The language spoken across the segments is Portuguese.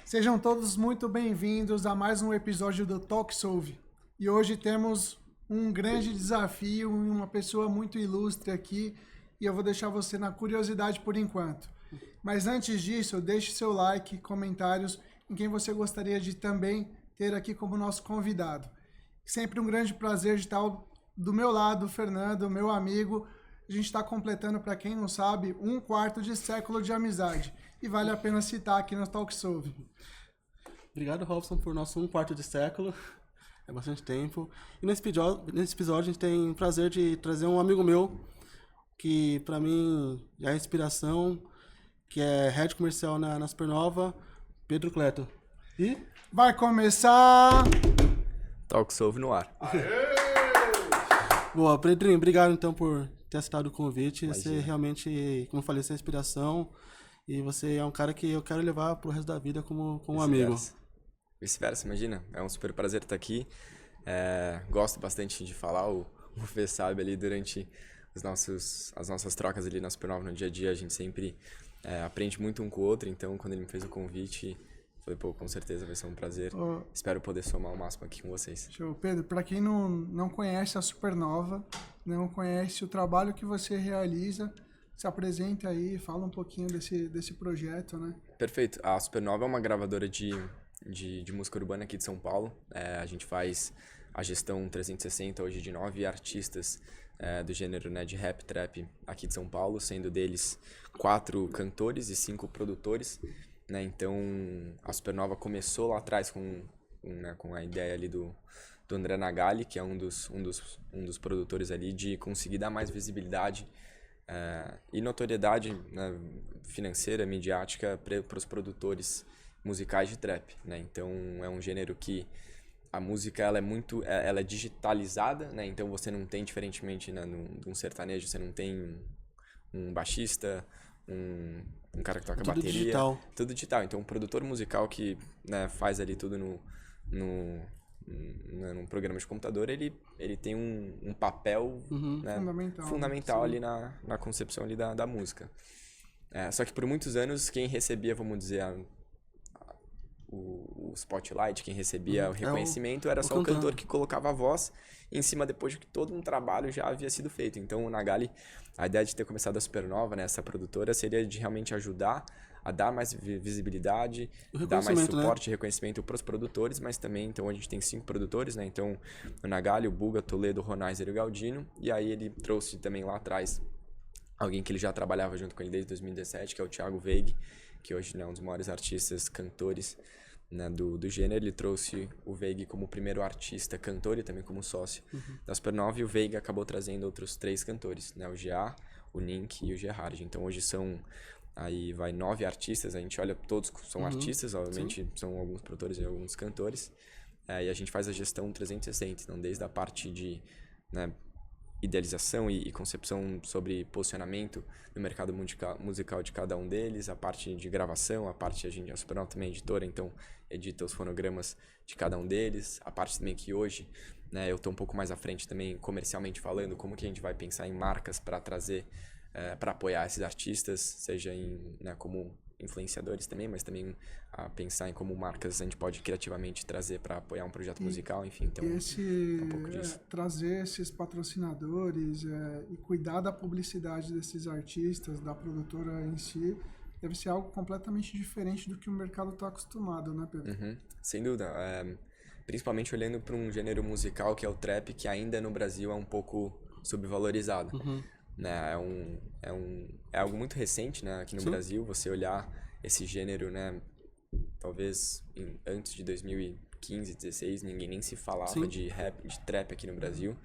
Sejam todos muito bem-vindos a mais um episódio do Talk Solve. E hoje temos um grande desafio e uma pessoa muito ilustre aqui, e eu vou deixar você na curiosidade por enquanto. Mas antes disso, deixe seu like, comentários em quem você gostaria de também ter aqui como nosso convidado. Sempre um grande prazer de estar do meu lado, o Fernando, meu amigo. A gente está completando, para quem não sabe, 1/4 de século de amizade. E vale a pena citar aqui no Talk Solve. Obrigado, Robson, por nosso 1/4 de século. É bastante tempo. E nesse episódio a gente tem o prazer de trazer um amigo meu, que para mim é a inspiração, que é head comercial na Supernova, Pedro Cleto. E vai começar! Talk Solve no ar. Boa, Pedrinho, obrigado então por ter aceitado o convite. Imagina. Você realmente, como eu falei, você é inspiração. E você é um cara que eu quero levar pro resto da vida como um amigo. Vice-versa, imagina. É um super prazer estar aqui. Gosto bastante de falar. O Fê sabe ali durante as nossas trocas ali na Supernova no dia a dia. A gente sempre aprende muito um com o outro. Então, quando ele me fez o convite, falei, pô, com certeza vai ser um prazer. Espero poder somar o máximo aqui com vocês. Show. Pedro, para quem não conhece a Supernova, não conhece o trabalho que você realiza, se apresenta aí, fala um pouquinho desse projeto, né? Perfeito. A Supernova é uma gravadora de música urbana aqui de São Paulo. A gente faz a gestão 360 hoje de 9 artistas do gênero, né, de rap, trap aqui de São Paulo, sendo deles 4 cantores e 5 produtores. Né? Então, a Supernova começou lá atrás com a ideia ali do André Nagali, que é um dos produtores ali, de conseguir dar mais visibilidade e notoriedade, né, financeira, midiática para os produtores musicais de trap, né? Então é um gênero que a música ela é digitalizada, né? Então você não tem, diferentemente, né, num sertanejo, você não tem um baixista, um cara que toca Tudo bateria, digital. Tudo digital. Então um produtor musical que, né, faz ali tudo num programa de computador, ele tem um papel, né, fundamental ali na concepção ali da música. Só que por muitos anos quem recebia, vamos dizer, o spotlight, quem recebia o reconhecimento era só o cantor que colocava a voz em cima depois de que todo um trabalho já havia sido feito. Então o Nagali, a ideia de ter começado a Supernova, né, essa produtora, seria de realmente ajudar a dar mais visibilidade, dar mais suporte e reconhecimento para os produtores, mas também, então a gente tem 5 produtores, né? Então o Nagali, o Buga, Toledo, o Ronaiser e o Galdino, e aí ele trouxe também lá atrás alguém que ele já trabalhava junto com ele desde 2017, que é o Thiago Veig, que hoje, né, é um dos maiores artistas, cantores, né, do gênero. Ele trouxe o Veig como primeiro artista, cantor e também como sócio da Supernova, e o Veig acabou trazendo outros 3 cantores, né, o GA, o Nink e o Gerhard. Então hoje são 9 artistas, a gente olha, todos são artistas, obviamente. Sim. São alguns produtores e alguns cantores, e a gente faz a gestão 360, então desde a parte de, né, idealização e concepção sobre posicionamento no mercado musical de cada um deles, a parte de gravação, a Supernova também é editora, então edita os fonogramas de cada um deles, a parte também que hoje, né, eu estou um pouco mais à frente também, comercialmente falando, como que a gente vai pensar em marcas para trazer, para apoiar esses artistas, seja né, como influenciadores também, mas também a pensar em como marcas a gente pode criativamente trazer para apoiar um projeto musical, enfim. Então, um pouco disso. Trazer esses patrocinadores e cuidar da publicidade desses artistas, da produtora em si, deve ser algo completamente diferente do que o mercado está acostumado, né, Pedro? Sem dúvida. Principalmente olhando para um gênero musical que é o trap, que ainda no Brasil é um pouco subvalorizado. Né? É algo muito recente, né, aqui no Brasil, você olhar esse gênero, né, talvez antes de 2015, 2016, ninguém nem se falava de rap, de trap aqui no Brasil.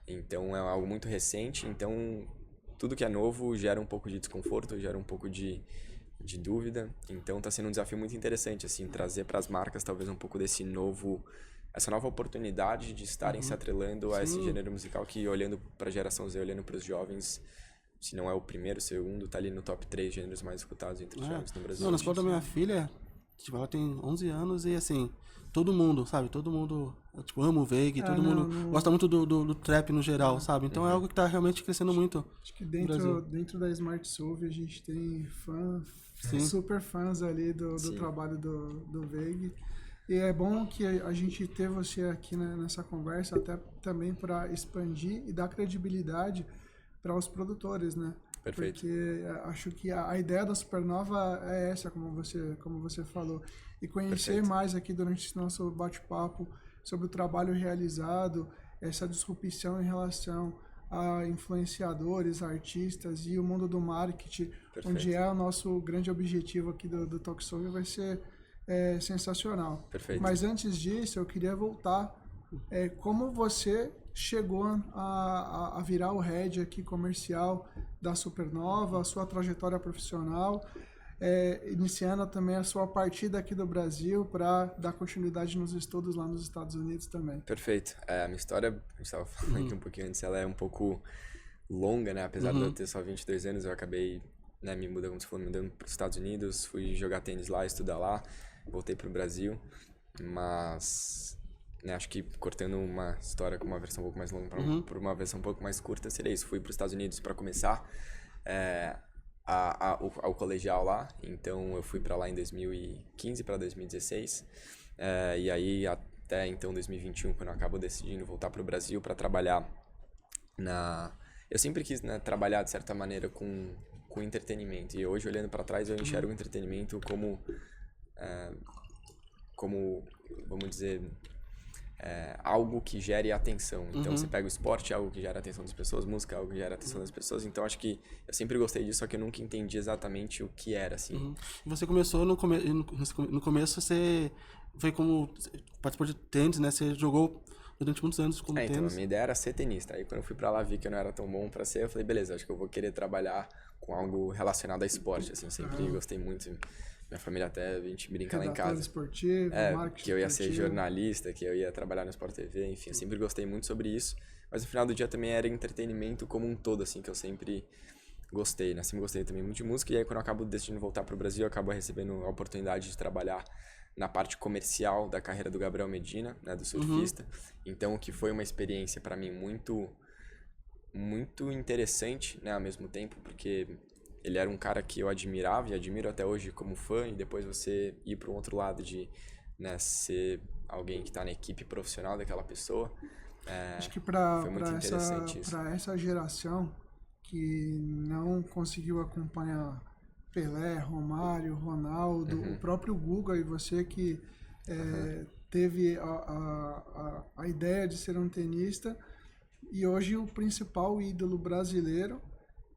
Então é algo muito recente, então tudo que é novo gera um pouco de desconforto, gera um pouco de dúvida. Então está sendo um desafio muito interessante, assim, trazer para as marcas talvez um pouco essa nova oportunidade de estarem se atrelando a esse gênero musical que, olhando para a geração Z, olhando para os jovens, se não é o primeiro, o segundo, tá ali no top 3 gêneros mais escutados entre os jovens no Brasil. Não, na escola da minha filha, tipo, ela tem 11 anos e, assim, todo mundo, sabe? Todo mundo, tipo, ama o Veig, todo mundo gosta muito do trap no geral, sabe? Então é algo que tá realmente crescendo muito. Acho que no Brasil. dentro da Smart Solve a gente tem Sim. super fãs ali do trabalho do Veig. E é bom que a gente ter você aqui nessa conversa, até também para expandir e dar credibilidade para os produtores, né? Perfeito. Porque acho que a ideia da Supernova é essa, como você falou. E conhecer Perfeito. mais aqui durante esse nosso bate-papo sobre o trabalho realizado, essa disrupção em relação a influenciadores, artistas e o mundo do marketing, Perfeito. onde é o nosso grande objetivo aqui do Talk Show, vai ser sensacional. Perfeito. Mas antes disso, eu queria voltar. Como você chegou a virar o head aqui comercial da Supernova, a sua trajetória profissional, iniciando também a sua partida aqui do Brasil para dar continuidade nos estudos lá nos Estados Unidos também. Perfeito. A minha história, a gente estava falando aqui um pouquinho antes, ela é um pouco longa, né? Apesar de eu ter só 22 anos, eu acabei, né, me mudando, como você falou, me mudando para os Estados Unidos, fui jogar tênis lá, estudar lá, voltei para o Brasil, mas, né, acho que cortando uma história com uma versão um pouco mais longa para uma versão um pouco mais curta, seria isso. Fui para os Estados Unidos para começar ao colegial lá, então eu fui para lá em 2015 para 2016, e aí até então 2021, quando eu acabo decidindo voltar para o Brasil para trabalhar eu sempre quis, né, trabalhar de certa maneira com entretenimento, e hoje olhando para trás eu enxergo o entretenimento como, vamos dizer, algo que gere atenção. Então você pega o esporte, é algo que gera a atenção das pessoas, música é algo que gera a atenção das pessoas. Então acho que eu sempre gostei disso, só que eu nunca entendi exatamente o que era, assim. E você começou no começo, você foi como participou de tênis, né? Você jogou durante muitos anos como Então a tênis. minha ideia era ser tenista. Aí quando eu fui pra lá, vi que eu não era tão bom pra ser, eu falei, beleza, acho que eu vou querer trabalhar com algo relacionado a esporte, assim. Eu sempre gostei muito. Minha família até, a gente brinca lá em Redator casa. esportivo, marketing Que eu ia ser esportivo. jornalista, que eu ia trabalhar no Sport TV, enfim, eu sempre gostei muito sobre isso. Mas no final do dia também era entretenimento como um todo, assim, que eu sempre gostei, né? Sempre gostei também muito de música. E aí quando eu acabo decidindo voltar pro Brasil, eu acabo recebendo a oportunidade de trabalhar na parte comercial da carreira do Gabriel Medina, né, do surfista. Então, o que foi uma experiência para mim muito interessante, né, ao mesmo tempo, porque ele era um cara que eu admirava e admiro até hoje como fã, e depois você ir para um outro lado de, né, ser alguém que está na equipe profissional daquela pessoa. Acho que foi muito interessante isso. para essa geração que não conseguiu acompanhar Pelé, Romário, Ronaldo, o próprio Guga, e você que teve a ideia de ser um tenista, e hoje o principal ídolo brasileiro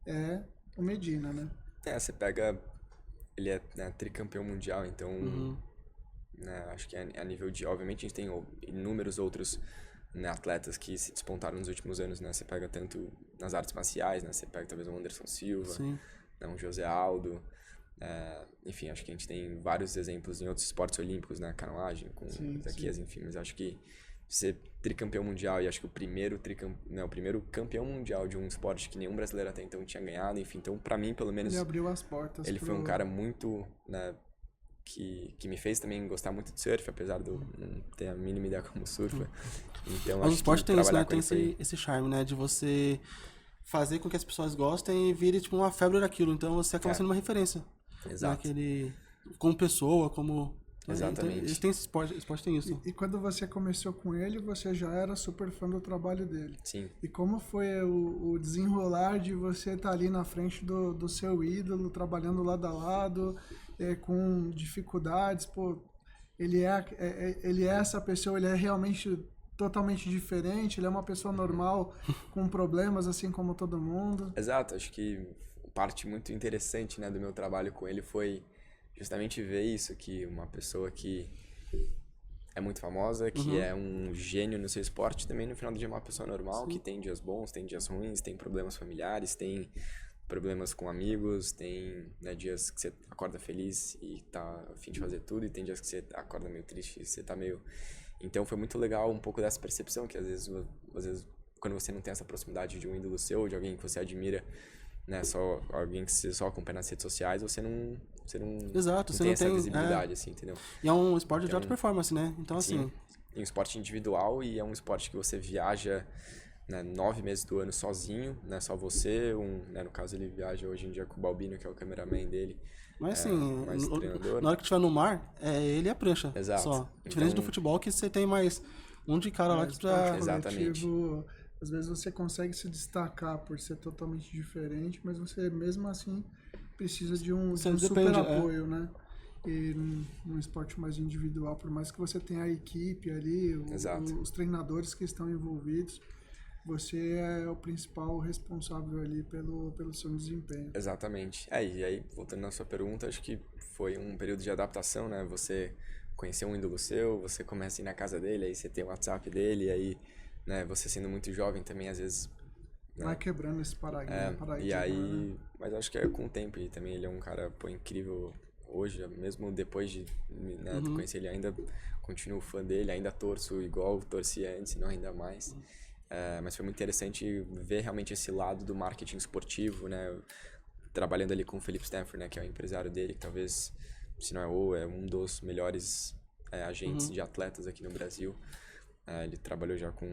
é o Medina, né? Você pega... Ele é, né, tricampeão mundial, então... Né, acho que a nível de... Obviamente a gente tem inúmeros outros, né, atletas que se despontaram nos últimos anos, né? Você pega tanto nas artes marciais, né? Você pega talvez o Anderson Silva, né, um José Aldo... enfim, acho que a gente tem vários exemplos em outros esportes olímpicos, né? Canoagem, com Isaquias, enfim. Mas acho que ser tricampeão mundial, e acho que o primeiro campeão mundial de um esporte que nenhum brasileiro até então tinha ganhado, enfim. Então, pra mim, pelo menos... Ele abriu as portas. Ele foi um cara muito, né, que me fez também gostar muito de surf, apesar de eu não ter a mínima ideia como surfa. Então, Mas o esporte tem isso, né? com Tem esse charme, né? De você fazer com que as pessoas gostem e vire, tipo, uma febre daquilo. Então, você acaba sendo uma referência. Exato. Como pessoa, como... Exatamente. Tem esse esporte tem isso. E quando você começou com ele, você já era super fã do trabalho dele. Sim. E como foi o desenrolar de você estar ali na frente do seu ídolo, trabalhando lado a lado, com dificuldades, pô, ele é essa pessoa, ele é realmente totalmente diferente, ele é uma pessoa normal, com problemas assim como todo mundo. Exato, acho que parte muito interessante, né, do meu trabalho com ele foi justamente ver isso, que uma pessoa que é muito famosa, que é um gênio no seu esporte, também no final do dia é uma pessoa normal, que tem dias bons, tem dias ruins, tem problemas familiares, tem problemas com amigos, tem, né, dias que você acorda feliz e tá a fim de fazer tudo, e tem dias que você acorda meio triste e você tá meio... Então foi muito legal um pouco dessa percepção, que às vezes quando você não tem essa proximidade de um ídolo seu, de alguém que você admira, né, só alguém que você só acompanha nas redes sociais, você não Exato, não você tem não essa tem, visibilidade, assim, entendeu? E é um esporte de Então, alta performance, né? Então, sim, assim, é um esporte individual e é um esporte que você viaja, né, 9 meses do ano sozinho, né, só você, né, no caso ele viaja hoje em dia com o Balbino, que é o cameraman dele, mas assim, mais treinador. na hora que estiver no mar, é ele e a prancha. Exato. Só. Diferente do Então, futebol, que você tem mais um de cara lá Mas que pra. esporte Exatamente. coletivo, às vezes você consegue se destacar por ser totalmente diferente, mas você mesmo assim precisa de um Sempre super depende, apoio, né? E num esporte mais individual, por mais que você tenha a equipe ali, Exato. os treinadores que estão envolvidos, você é o principal responsável ali pelo seu desempenho. Exatamente. E aí, voltando na sua pergunta, acho que foi um período de adaptação, né? Você conheceu um ídolo seu, você começa a ir na casa dele, aí você tem o WhatsApp dele, e aí, né, você sendo muito jovem também, às vezes, né? Vai quebrando esse E paradigma, né? aí, mas acho que é com o tempo, e também ele é um cara, pô, incrível hoje, mesmo depois de, né, de conhecer ele, ainda continuo fã dele, ainda torço igual torcia antes, não ainda mais. Mas foi muito interessante ver realmente esse lado do marketing esportivo, né? Trabalhando ali com o Philip Stanford, né, que é o empresário dele, que talvez, se não é um dos melhores agentes de atletas aqui no Brasil. Ele trabalhou já com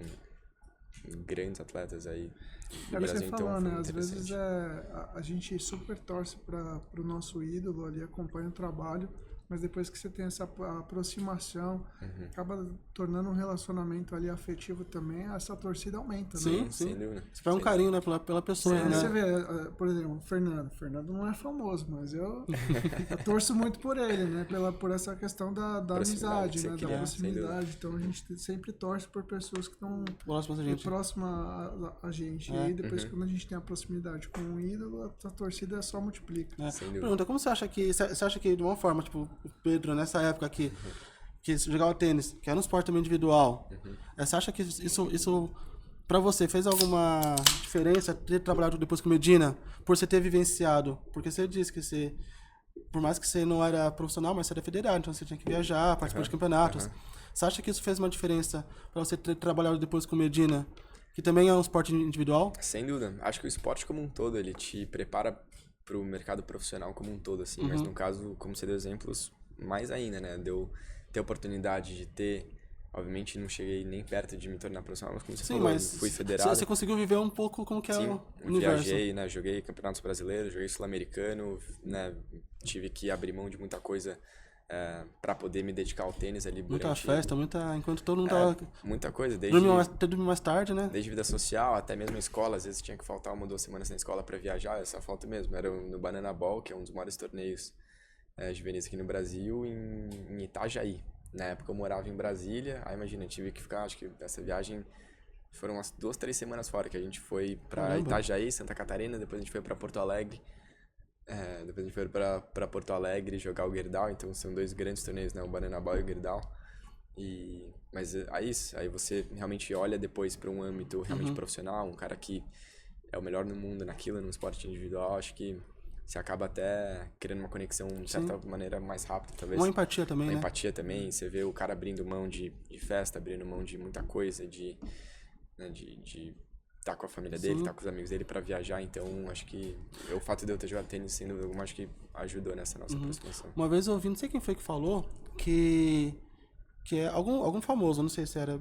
grandes atletas aí do É o que você Brasil, então falou, foi né? muito Às vezes interessante. a gente super torce para o nosso ídolo ali, acompanha o trabalho, mas depois que você tem essa aproximação, acaba tornando um relacionamento ali afetivo também, essa torcida aumenta, Sim, né? Sem dúvida. Você faz um carinho, né, pela pessoa, né? Você vê, por exemplo, o Fernando não é famoso, mas eu torço muito por ele, né? Por essa questão da Proximidade amizade, que você né? Da cria, sem proximidade. Então a gente sempre torce por pessoas que estão Próximo a gente. próxima a gente. E aí depois quando a gente tem a proximidade com um ídolo, a torcida só multiplica. Sem dúvida. Pergunta, como você acha que de uma forma, tipo, o Pedro, nessa época que jogava tênis, que era um esporte também individual, você acha que isso pra você fez alguma diferença ter trabalhado depois com Medina, por você ter vivenciado? Porque você disse que você, por mais que você não era profissional, mas você era federado, então você tinha que viajar, participar de campeonatos. Você acha que isso fez uma diferença pra você ter trabalhado depois com Medina, que também é um esporte individual? Sem dúvida. Acho que o esporte como um todo, ele te prepara pro mercado profissional como um todo, assim. Mas no caso, como você deu exemplos, mais ainda, né? Deu ter a oportunidade de ter... Obviamente, não cheguei nem perto de me tornar profissional, mas como você falou, eu fui federado. Você conseguiu viver um pouco como que é Sim, o universo. viajei, né? Joguei campeonatos brasileiros, joguei sul-americano, né? Tive que abrir mão de muita coisa para poder me dedicar ao tênis ali Muita durante... festa, enquanto todo mundo tava... Muita coisa, desde... Dormir mais tarde, né? Desde vida social até mesmo a escola, às vezes tinha que faltar 1 ou 2 semanas na escola para viajar, essa falta mesmo. Era no Banana Ball, que é um dos maiores torneios juvenis aqui no Brasil, em Itajaí. Na época eu morava em Brasília, aí imagina, eu tive que ficar, acho que essa viagem foram umas 2, 3 semanas fora, que a gente foi para Itajaí, Santa Catarina, depois a gente foi para Porto Alegre. Depois a gente foi para Porto Alegre jogar o Gerdau, então são 2 grandes torneios, né? O Banana Ball e o Gerdau. Mas aí você realmente olha depois para um âmbito realmente profissional, um cara que é o melhor no mundo naquilo, no esporte individual, acho que você acaba até criando uma conexão de certa maneira mais rápida, talvez. Uma empatia também, Uma né? empatia também, você vê o cara abrindo mão de festa, abrindo mão de muita coisa, de estar com a família dele, estar com os amigos dele para viajar, então acho que o fato de eu ter jogado tênis, sem dúvida alguma, acho que ajudou nessa nossa aproximação. Uma vez eu ouvi, não sei quem foi que falou, que é algum famoso, não sei se era do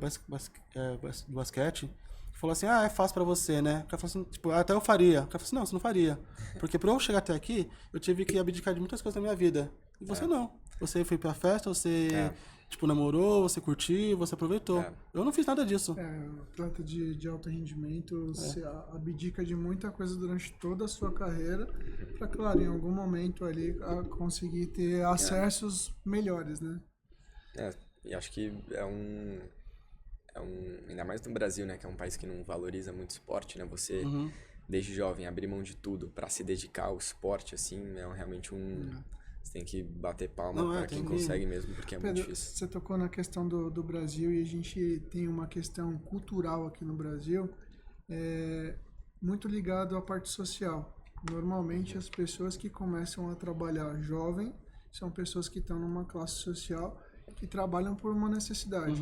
basquete, que falou assim, é fácil pra você, né? O cara falou assim, tipo, até eu faria. O cara falou assim, não, você não faria. Porque pra eu chegar até aqui, eu tive que abdicar de muitas coisas da minha vida. E você não. Você foi pra festa, você, tipo, namorou, você curtiu, você aproveitou. Eu não fiz nada disso. O atleta de alto rendimento se abdica de muita coisa durante toda a sua carreira para, claro, em algum momento ali conseguir ter acessos melhores, né? E acho que ainda mais no Brasil, né, que é um país que não valoriza muito esporte, né, você desde jovem abrir mão de tudo para se dedicar ao esporte, assim, é realmente você tem que bater palma para quem consegue mesmo, porque é muito difícil. Você tocou na questão do Brasil e a gente tem uma questão cultural aqui no Brasil muito ligado à parte social. Normalmente as pessoas que começam a trabalhar jovem são pessoas que estão numa classe social que trabalham por uma necessidade.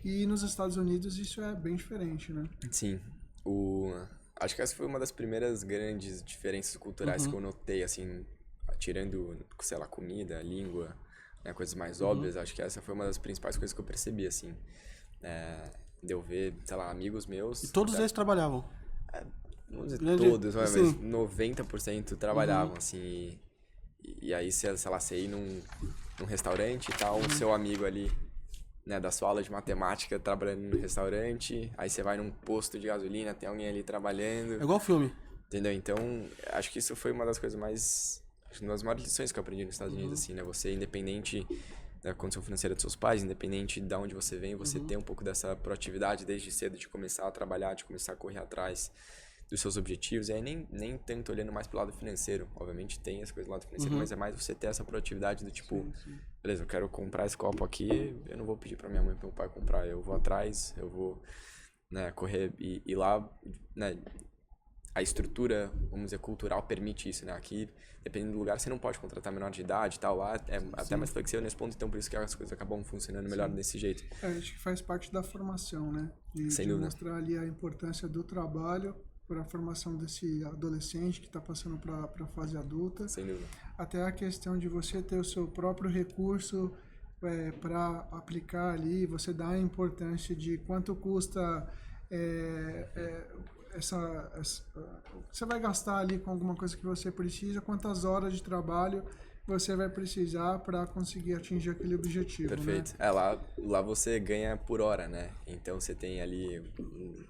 E nos Estados Unidos isso é bem diferente, né? Sim. Acho que essa foi uma das primeiras grandes diferenças culturais que eu notei, assim, tirando, sei lá, comida, língua, né, coisas mais óbvias. Acho que essa foi uma das principais coisas que eu percebi, assim. De eu ver, sei lá, amigos meus... E todos eles trabalhavam? Não dizer Grande- todos, mas sim. 90% trabalhavam, assim. E aí, sei lá, você ir num restaurante e tal, o seu amigo ali, né, da sua aula de matemática trabalhando no restaurante, aí você vai num posto de gasolina, tem alguém ali trabalhando, É igual filme. entendeu? Então, acho que isso foi uma das coisas mais... Acho que uma das maiores lições que eu aprendi nos Estados Unidos, assim, né? Você, independente da condição financeira dos seus pais, independente de onde você vem, você tem um pouco dessa proatividade desde cedo de começar a trabalhar, de começar a correr atrás dos seus objetivos. E aí nem tanto olhando mais pro lado financeiro. Obviamente tem as coisas do lado financeiro, mas é mais você ter essa proatividade do tipo, beleza, eu quero comprar esse copo aqui, eu não vou pedir pra minha mãe e pro meu pai comprar, eu vou atrás, eu vou, né, correr e lá, né, a estrutura, vamos dizer, cultural permite isso, né? Aqui, dependendo do lugar, você não pode contratar menor de idade e tal. Lá é até mais flexível nesse ponto, então por isso que as coisas acabam funcionando melhor desse jeito. Acho que faz parte da formação, né? Sem De dúvida. mostrar ali a importância do trabalho para a formação desse adolescente que está passando para a fase adulta. Sem dúvida. Até a questão de você ter o seu próprio recurso para aplicar ali, você dá a importância de quanto custa você vai gastar ali com alguma coisa que você precisa, quantas horas de trabalho você vai precisar para conseguir atingir aquele objetivo. Perfeito. Né? Lá você ganha por hora, né? Então você tem ali,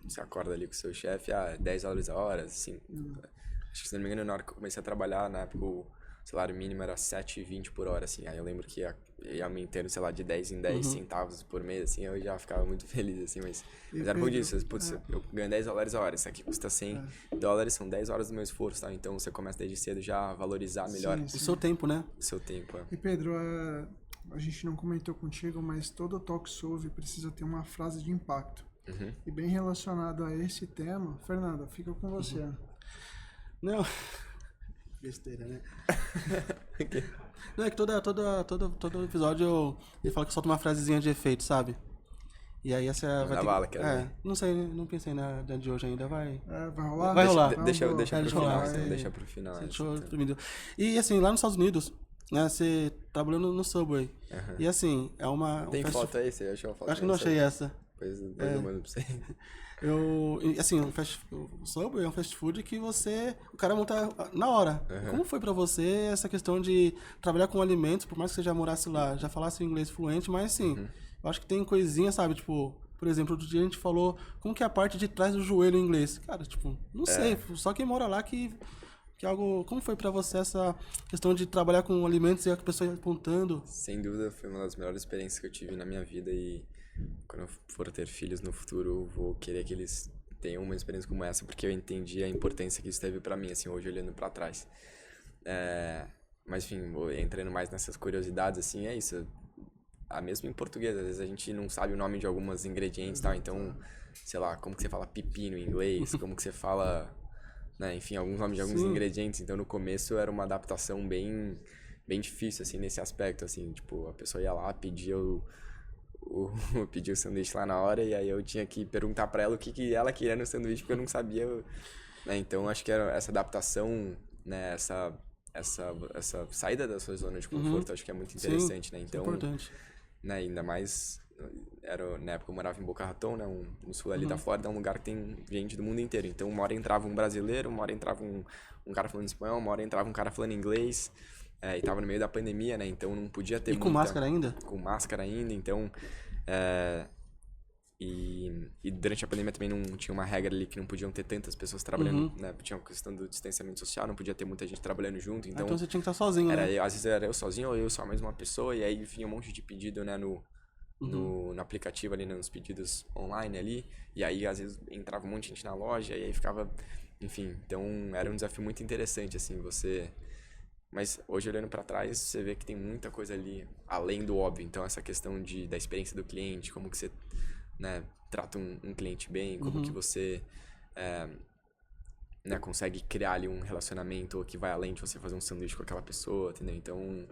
você acorda ali com o seu chefe, 10 horas a hora, assim. Acho que, se não me engano, na hora que eu comecei a trabalhar, na época o salário mínimo era R$7,20 por hora, assim. Aí eu lembro que ia aumentando, sei lá, de 10 em 10 centavos por mês, assim, eu já ficava muito feliz, assim, mas era por isso, putz, eu ganho $10 a hora, isso aqui custa $100, são 10 horas do meu esforço, tá? Então você começa desde cedo já a valorizar melhor O seu tempo, né? o seu tempo. E Pedro, a gente não comentou contigo, mas todo talk show precisa ter uma frase de impacto. E bem relacionado a esse tema, Fernanda, fica com você. Não. Besteira, né? Não, é que todo episódio ele fala que solta uma frasezinha de efeito, sabe? E aí essa vai ter bala, quero ver. não sei, não pensei na de hoje ainda, vai... Vai rolar? Vai rolar. Deixa pro deixa final, rolar, deixa pro final. Deixa eu... E assim, lá nos Estados Unidos, né, você trabalhando no Subway. E assim, é uma... Tem foto aí? Você achou a foto? Acho que não achei essa. Depois eu mando pra você. Assim, o Subway é um fast food que o cara monta na hora. Como foi pra você essa questão de trabalhar com alimentos, por mais que você já morasse lá, já falasse inglês fluente, mas assim, eu acho que tem coisinha, sabe, tipo, por exemplo, outro dia a gente falou como que é a parte de trás do joelho em inglês. Cara, tipo, não sei, só quem mora lá que algo... Como foi pra você essa questão de trabalhar com alimentos e a pessoa apontando? Sem dúvida, foi uma das melhores experiências que eu tive na minha vida e quando eu for ter filhos no futuro, eu vou querer que eles tenham uma experiência como essa, porque eu entendi a importância que isso teve pra mim, assim, hoje olhando pra trás. Mas, enfim, entrando mais nessas curiosidades, assim, é isso. Mesmo em português, às vezes a gente não sabe o nome de alguns ingredientes e tal, então, sei lá, como que você fala pepino em inglês, como que você fala, né, enfim, alguns nomes de alguns ingredientes. Então, no começo era uma adaptação bem difícil, assim, nesse aspecto, assim, tipo, a pessoa ia lá, pedia pedi o sanduíche lá na hora e aí eu tinha que perguntar pra ela o que ela queria no sanduíche porque eu não sabia, né? Então acho que era essa adaptação, né? Essa saída da sua zona de conforto, acho que é muito interessante, né? Então, é importante. Né? Ainda mais na época eu morava em Boca Raton, né? No sul ali da Flórida, é um lugar que tem gente do mundo inteiro. Então uma hora entrava um brasileiro, uma hora entrava um cara falando espanhol, uma hora entrava um cara falando inglês. E tava no meio da pandemia, né? Então não podia ter com máscara ainda? Com máscara ainda, então... E durante a pandemia também não tinha uma regra ali que não podiam ter tantas pessoas trabalhando, né? Tinha uma questão do distanciamento social, não podia ter muita gente trabalhando junto, então... Então você tinha que estar sozinho, né? Às vezes era eu sozinho ou eu só mais uma pessoa, e aí vinha um monte de pedido, né? No aplicativo ali, nos pedidos online ali, e aí às vezes entrava um monte de gente na loja, e aí ficava... Enfim, então era um desafio muito interessante, assim, você... Mas hoje, olhando para trás, você vê que tem muita coisa ali, além do óbvio. Então, essa questão da experiência do cliente, como que você, né, trata um cliente bem, como que você né, consegue criar ali um relacionamento que vai além de você fazer um sanduíche com aquela pessoa, entendeu? Então,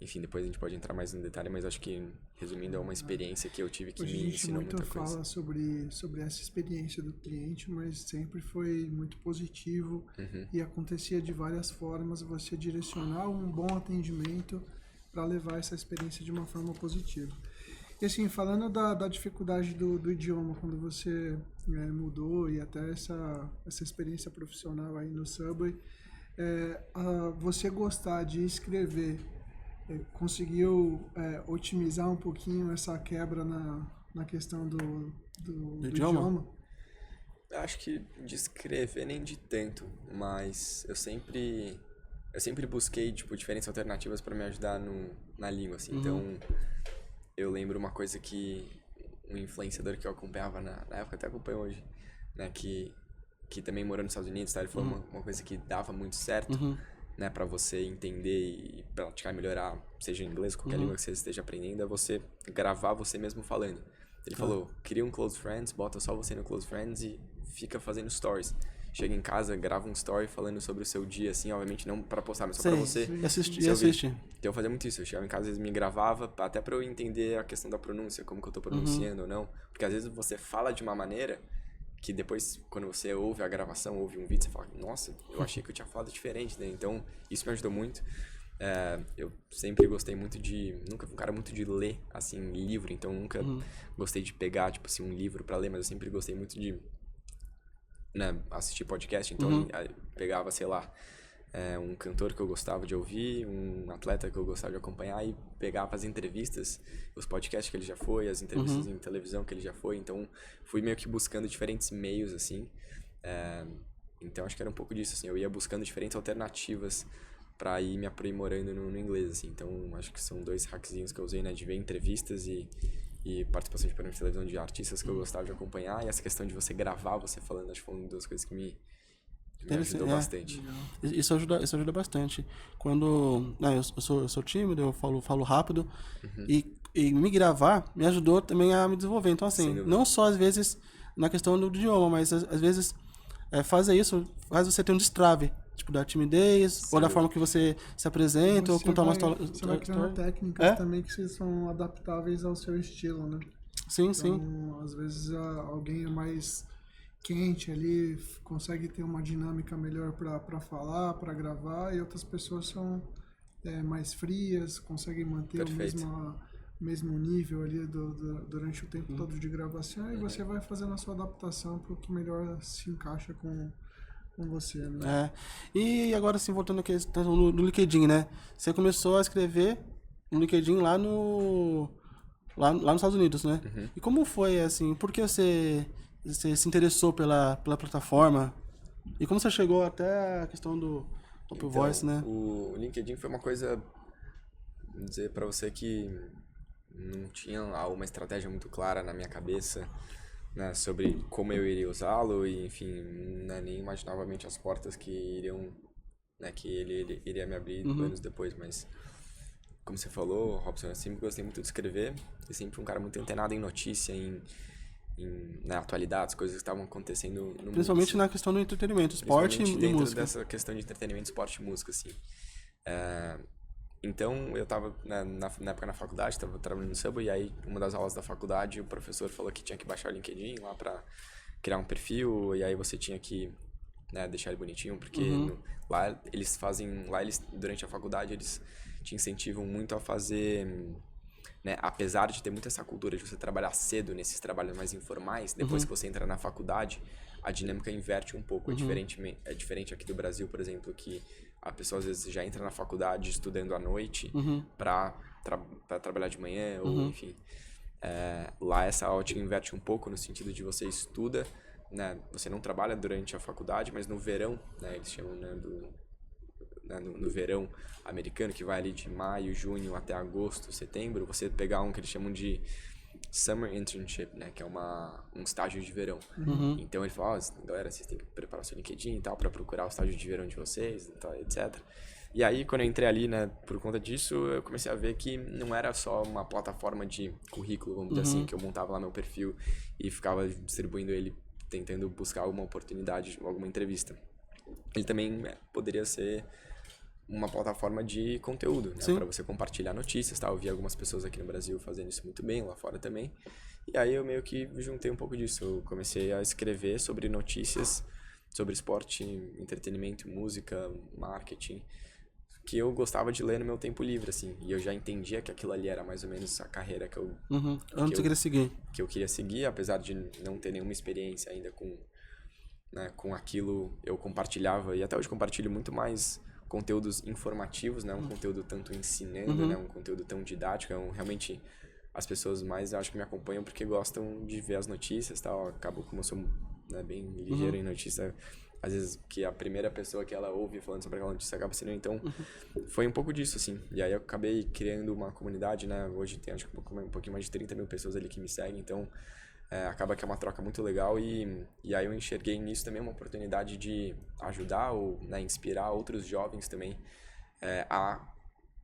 enfim, depois a gente pode entrar mais no detalhe, mas acho que, resumindo, é uma experiência que eu tive que Hoje me a gente ensinou muito muita coisa. fala sobre essa experiência do cliente, mas sempre foi muito positivo e acontecia de várias formas você direcionar um bom atendimento para levar essa experiência de uma forma positiva. E assim, falando da dificuldade do idioma, quando você mudou e até essa experiência profissional aí no Subway, você gostar de escrever, conseguiu otimizar um pouquinho essa quebra na questão do idioma? Eu acho que de escrever nem de tanto, mas eu sempre busquei, tipo, diferentes alternativas para me ajudar na língua, assim. Então, eu lembro uma coisa que um influenciador que eu acompanhava na época, até acompanho hoje, né, que também morou nos Estados Unidos, tá? Ele falou uma coisa que dava muito certo, né, para você entender e praticar e melhorar, seja em inglês, qualquer língua que você esteja aprendendo, é você gravar você mesmo falando. Ele falou, cria um Close Friends, bota só você no Close Friends e fica fazendo stories. Chega em casa, grava um story falando sobre o seu dia, assim, obviamente não pra postar, mas só pra você assistir. Então eu fazia muito isso, eu chegava em casa, às vezes me gravava, até pra eu entender a questão da pronúncia, como que eu tô pronunciando ou não. Porque às vezes você fala de uma maneira que depois, quando você ouve a gravação, ouve um vídeo, você fala, nossa, eu achei que eu tinha falado diferente, né? Então, isso me ajudou muito. Eu sempre gostei muito nunca fui um cara muito de ler, assim, livro, então nunca gostei de pegar, tipo assim, um livro pra ler, mas eu sempre gostei muito de, né, assistir podcast, então pegava, sei lá, um cantor que eu gostava de ouvir, um atleta que eu gostava de acompanhar e pegava as entrevistas, os podcasts que ele já foi, as entrevistas em televisão que ele já foi, então fui meio que buscando diferentes meios, assim, então acho que era um pouco disso, assim, eu ia buscando diferentes alternativas pra ir me aprimorando no inglês, assim, então acho que são 2 hackzinhos que eu usei, né, de ver entrevistas e participação de programas de televisão de artistas que eu gostava de acompanhar, e essa questão de você gravar você falando, acho que foi uma das coisas que me ajudou bastante. Isso ajuda bastante. Quando eu sou tímido, eu falo rápido, e me gravar me ajudou também a me desenvolver. Então, assim, não só às vezes na questão do idioma, mas às vezes fazer isso faz você ter um destrave, tipo, da timidez, ou da forma que você se apresenta, ou contar uma história. Você vai criando técnicas também que são adaptáveis ao seu estilo, né? Sim, então, às vezes alguém é mais quente ali, consegue ter uma dinâmica melhor para falar, para gravar, e outras pessoas são mais frias, conseguem manter o mesmo nível ali durante o tempo todo de gravação, e você vai fazendo a sua adaptação para o que melhor se encaixa com você, né? E agora, assim, voltando aqui no LinkedIn, né? Você começou a escrever no LinkedIn lá nos Estados Unidos, né? E como foi, assim, por que você se interessou pela plataforma? E como você chegou até a questão do Top Voice, né? O LinkedIn foi uma coisa, vou dizer pra você que não tinha uma estratégia muito clara na minha cabeça, né, sobre como eu iria usá-lo e, enfim, né, nem imaginava mente as portas que iriam, né, que ele iria me abrir anos depois, mas como você falou, Robson, eu sempre gostei muito de escrever e sempre um cara muito antenado em notícia, na atualidade, as coisas que estavam acontecendo no Principalmente mundo, na questão do entretenimento, esporte e dentro música. dessa questão de entretenimento, esporte e música, assim. Então, eu tava, né, na época na faculdade, tava trabalhando no Subway, e aí, uma das aulas da faculdade, o professor falou que tinha que baixar o LinkedIn lá pra criar um perfil, e aí você tinha que, né, deixar ele bonitinho, porque lá eles, durante a faculdade, eles te incentivam muito a fazer, né, apesar de ter muito essa cultura de você trabalhar cedo nesses trabalhos mais informais, depois que você entra na faculdade, a dinâmica inverte um pouco. É diferente aqui do Brasil, por exemplo, que a pessoa às vezes já entra na faculdade estudando à noite para trabalhar de manhã, ou enfim. Lá essa ótica inverte um pouco no sentido de você estuda, né, você não trabalha durante a faculdade, mas no verão, né, eles chamam, né, no verão americano, que vai ali de maio, junho até agosto, setembro, você pegar um que eles chamam de Summer Internship, né, que é um estágio de verão. Então ele fala, galera, vocês têm que preparar o seu LinkedIn e tal, para procurar o estágio de verão de vocês, e tal, etc. E aí, quando eu entrei ali, né, por conta disso, eu comecei a ver que não era só uma plataforma de currículo, vamos dizer assim, que eu montava lá meu perfil e ficava distribuindo ele, tentando buscar alguma oportunidade, alguma entrevista. Ele também poderia ser uma plataforma de conteúdo, né? Sim. Para você compartilhar notícias, tá? Eu vi algumas pessoas aqui no Brasil fazendo isso muito bem, lá fora também. E aí eu meio que juntei um pouco disso. Eu comecei a escrever sobre notícias, sobre esporte, entretenimento, música, marketing, que eu gostava de ler no meu tempo livre, assim. E eu já entendia que aquilo ali era mais ou menos a carreira que eu Antes eu queria seguir. que eu queria seguir, apesar de não ter nenhuma experiência ainda com, né, com aquilo, eu compartilhava, e até hoje compartilho muito mais conteúdos informativos, né, um conteúdo tanto ensinando, né, um conteúdo tão didático, realmente as pessoas mais, eu acho que me acompanham porque gostam de ver as notícias, tal, acabo como eu sou, né, bem ligeiro em notícia, às vezes que a primeira pessoa que ela ouve falando sobre aquela notícia acaba sendo, então foi um pouco disso, assim, e aí eu acabei criando uma comunidade, né, hoje tem acho que um pouquinho mais de 30 mil pessoas ali que me seguem, então acaba que é uma troca muito legal e aí eu enxerguei nisso também uma oportunidade de ajudar ou, né, inspirar outros jovens também a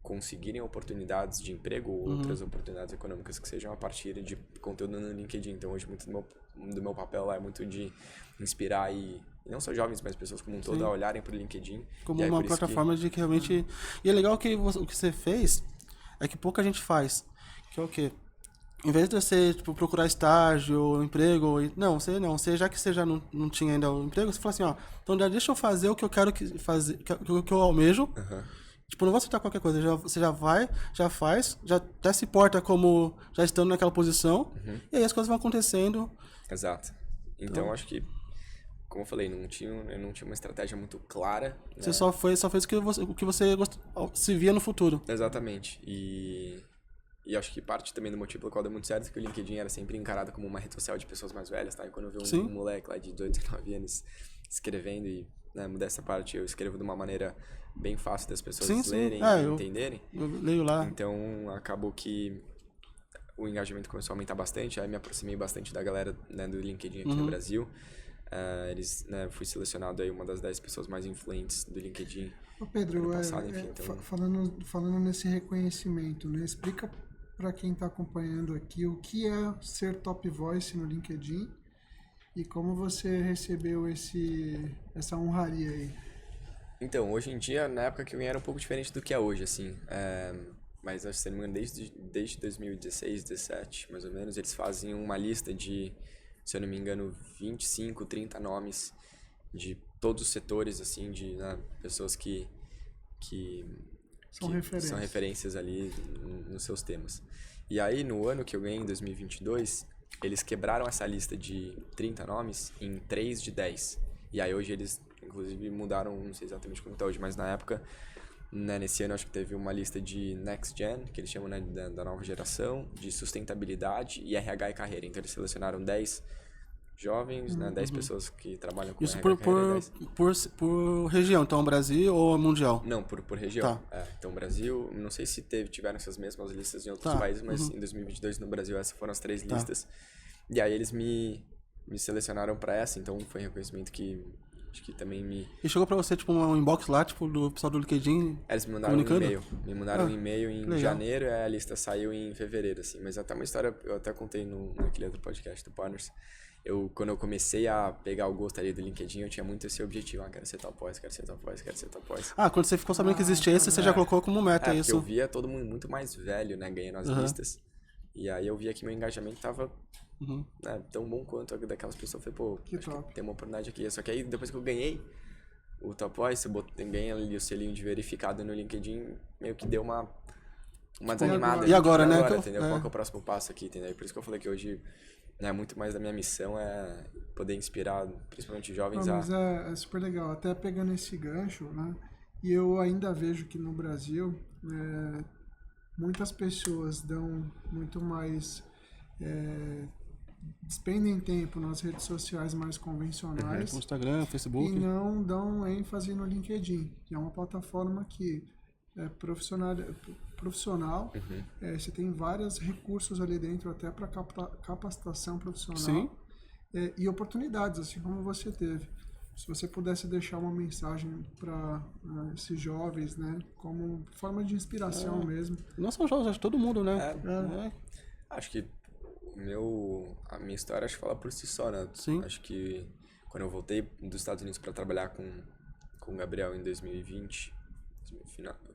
conseguirem oportunidades de emprego ou outras oportunidades econômicas que sejam a partir de conteúdo no LinkedIn. Então hoje muito do meu papel lá é muito de inspirar e não só jovens, mas pessoas como um todo a olharem para o LinkedIn. Como uma plataforma de que realmente... E é legal que o que você fez é que pouca gente faz. Que é o quê? Em vez de você tipo, procurar estágio, emprego... Você já que você já não tinha ainda o emprego, você fala assim, ó... Então já deixa eu fazer o que eu quero fazer, o que eu almejo. Tipo, não vou aceitar qualquer coisa. Você já vai, já faz, já até se porta como já estando naquela posição. E aí as coisas vão acontecendo. Exato. Então acho que, como eu falei, eu não tinha uma estratégia muito clara. Você né? só fez o que você se via no futuro. Exatamente. E acho que parte também do motivo pelo qual deu muito certo é que o LinkedIn era sempre encarado como uma rede social de pessoas mais velhas, tá? E quando eu vi um moleque lá de 18, 19 anos escrevendo e, né, dessa parte, eu escrevo de uma maneira bem fácil das pessoas lerem e entenderem. Eu leio lá. Então, acabou que o engajamento começou a aumentar bastante, aí me aproximei bastante da galera, né, do LinkedIn aqui no Brasil. Fui selecionado aí uma das 10 pessoas mais influentes do LinkedIn. Ô Pedro, ano passado, enfim, então... falando nesse reconhecimento, né? Explica para quem está acompanhando aqui o que é ser top voice no LinkedIn e como você recebeu essa honraria aí. Então, hoje em dia, na época que eu ganhei era um pouco diferente do que é hoje, assim. Mas, acho que se não me engano, desde 2016, 2017, mais ou menos, eles fazem uma lista de, se eu não me engano, 25, 30 nomes de todos os setores, assim, de pessoas que são referências ali nos seus temas. E aí, no ano que eu ganhei, em 2022, eles quebraram essa lista de 30 nomes em 3 de 10. E aí, hoje, eles, inclusive, mudaram, não sei exatamente como está hoje, mas na época, né, nesse ano, acho que teve uma lista de Next Gen, que eles chamam, né, da nova geração, de sustentabilidade e RH e carreira. Então, eles selecionaram 10 jovens, né, 10 pessoas que trabalham com isso RH e carreira. por região, então Brasil ou mundial? Não, por região. Tá. Então, Brasil, não sei se tiveram essas mesmas listas em outros países, mas em 2022 no Brasil essas foram as 3 listas. E aí eles me selecionaram para essa, então foi um reconhecimento que acho que também me... E chegou pra você, tipo, um inbox lá, tipo, do pessoal do LinkedIn? Eles me mandaram um e-mail. Me mandaram um e-mail em janeiro e a lista saiu em fevereiro, assim. Mas até uma história, eu até contei naquele outro podcast do Partners. Quando eu comecei a pegar o gosto ali do LinkedIn, eu tinha muito esse objetivo. Quero ser top voice, quero ser top voice, quero ser top voice. Quando você ficou sabendo que existia esse, você já colocou como meta isso? Porque eu via todo mundo muito mais velho, né, ganhando as listas. E aí eu via que meu engajamento tava tão bom quanto a daquelas pessoas. Eu falei, acho que tem uma oportunidade aqui. Só que aí, depois que eu ganhei o top voice, ganhei ali o selinho de verificado no LinkedIn, meio que deu uma desanimada. E agora, né? Entendeu? Qual que é o próximo passo aqui, entendeu? Por isso que eu falei que hoje... muito mais da minha missão é poder inspirar, principalmente jovens Mas é super legal, até pegando esse gancho, né? E eu ainda vejo que no Brasil muitas pessoas dão muito mais despendem tempo nas redes sociais mais convencionais, Instagram, Facebook, e não dão ênfase no LinkedIn, que é uma plataforma que é profissional. Você tem vários recursos ali dentro até para capacitação profissional. Sim. E oportunidades, assim como você teve. Se você pudesse deixar uma mensagem para esses jovens, né, como forma de inspiração mesmo. Não são jovens, acho que todo mundo, né? Acho que a minha história acho que fala por si só, né? Sim. Acho que quando eu voltei dos Estados Unidos para trabalhar com o Gabriel em 2020,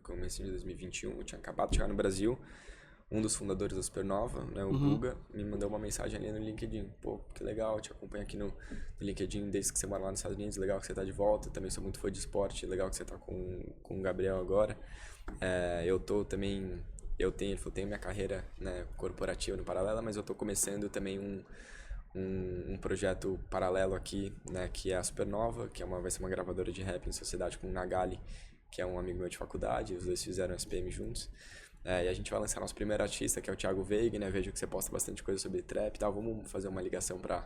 começo de 2021, eu tinha acabado de chegar no Brasil. Um dos fundadores da Supernova, né, o Guga, me mandou uma mensagem ali no LinkedIn. Pô, que legal, te acompanho aqui no LinkedIn desde que você mora lá nos Estados Unidos, legal que você tá de volta, também sou muito fã de esporte, legal que você tá com o Gabriel agora. Eu tô também, eu tenho minha carreira, né, corporativa no paralelo, mas eu tô começando também um projeto paralelo aqui, né, que é a Supernova, que vai ser uma gravadora de rap em sociedade com o Nagali, que é um amigo meu de faculdade, os dois fizeram SPM juntos. E a gente vai lançar nosso primeiro artista, que é o Thiago Veig, né? Vejo que você posta bastante coisa sobre trap e tal. Vamos fazer uma ligação pra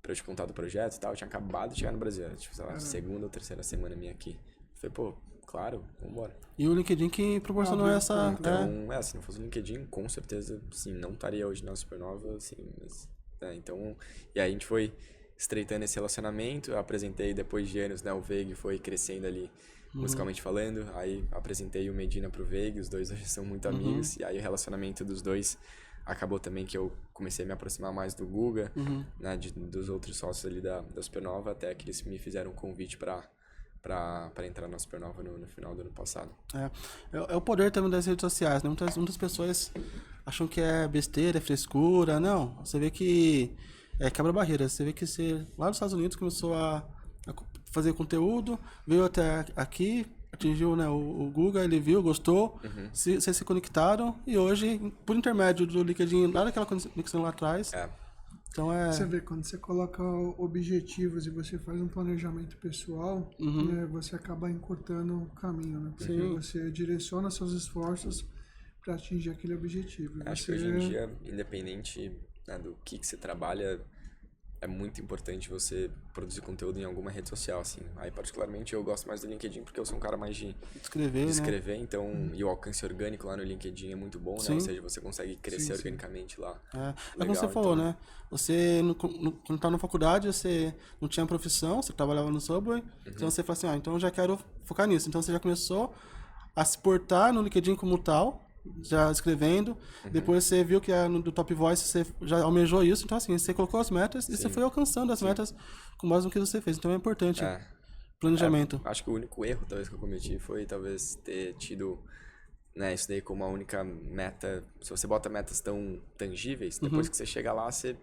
eu te contar do projeto e tal. Eu tinha acabado de chegar no Brasil, tipo, sei lá, segunda ou terceira semana minha aqui. Eu falei, pô, claro, vambora. E o LinkedIn que proporcionou essa... Então, se não fosse o LinkedIn, com certeza, sim, não estaria hoje na Supernova, assim, mas... então, e aí a gente foi estreitando esse relacionamento. Eu apresentei, depois de anos, né? O Veig foi crescendo ali, musicalmente falando. Aí apresentei o Medina pro Veig, os dois hoje são muito amigos. E aí o relacionamento dos dois acabou também que eu comecei a me aproximar mais do Guga, né, dos outros sócios ali da Supernova, até que eles me fizeram um convite para entrar na Supernova no final do ano passado. É o poder também das redes sociais, né? Muitas pessoas acham que é besteira, é frescura. Não, você vê que quebra barreiras. Você vê que você, lá nos Estados Unidos, começou a fazer conteúdo, veio até aqui, atingiu, né, o Guga, ele viu, gostou, vocês se conectaram e hoje, por intermédio do LinkedIn, lá daquela conexão lá atrás... Então Você vê, quando você coloca objetivos e você faz um planejamento pessoal, né, você acaba encurtando o caminho, né? Porque você direciona seus esforços para atingir aquele objetivo. Acho que hoje em dia, independente, né, do que você trabalha, é muito importante você produzir conteúdo em alguma rede social, assim. Aí, particularmente, eu gosto mais do LinkedIn porque eu sou um cara mais de escrever, né? Então, e o alcance orgânico lá no LinkedIn é muito bom, né? Ou seja, você consegue crescer organicamente lá. Como você falou, né? Você, quando tá na faculdade, você não tinha profissão, você trabalhava no Subway, então você fala assim, então eu já quero focar nisso. Então, você já começou a se portar no LinkedIn como tal, já escrevendo, depois você viu que do Top Voice você já almejou isso, então assim, você colocou as metas e você foi alcançando as metas com base no que você fez, então é importante planejamento. Acho que o único erro talvez que eu cometi foi talvez ter tido, né, isso daí como a única meta. Se você bota metas tão tangíveis, depois que você chega lá, você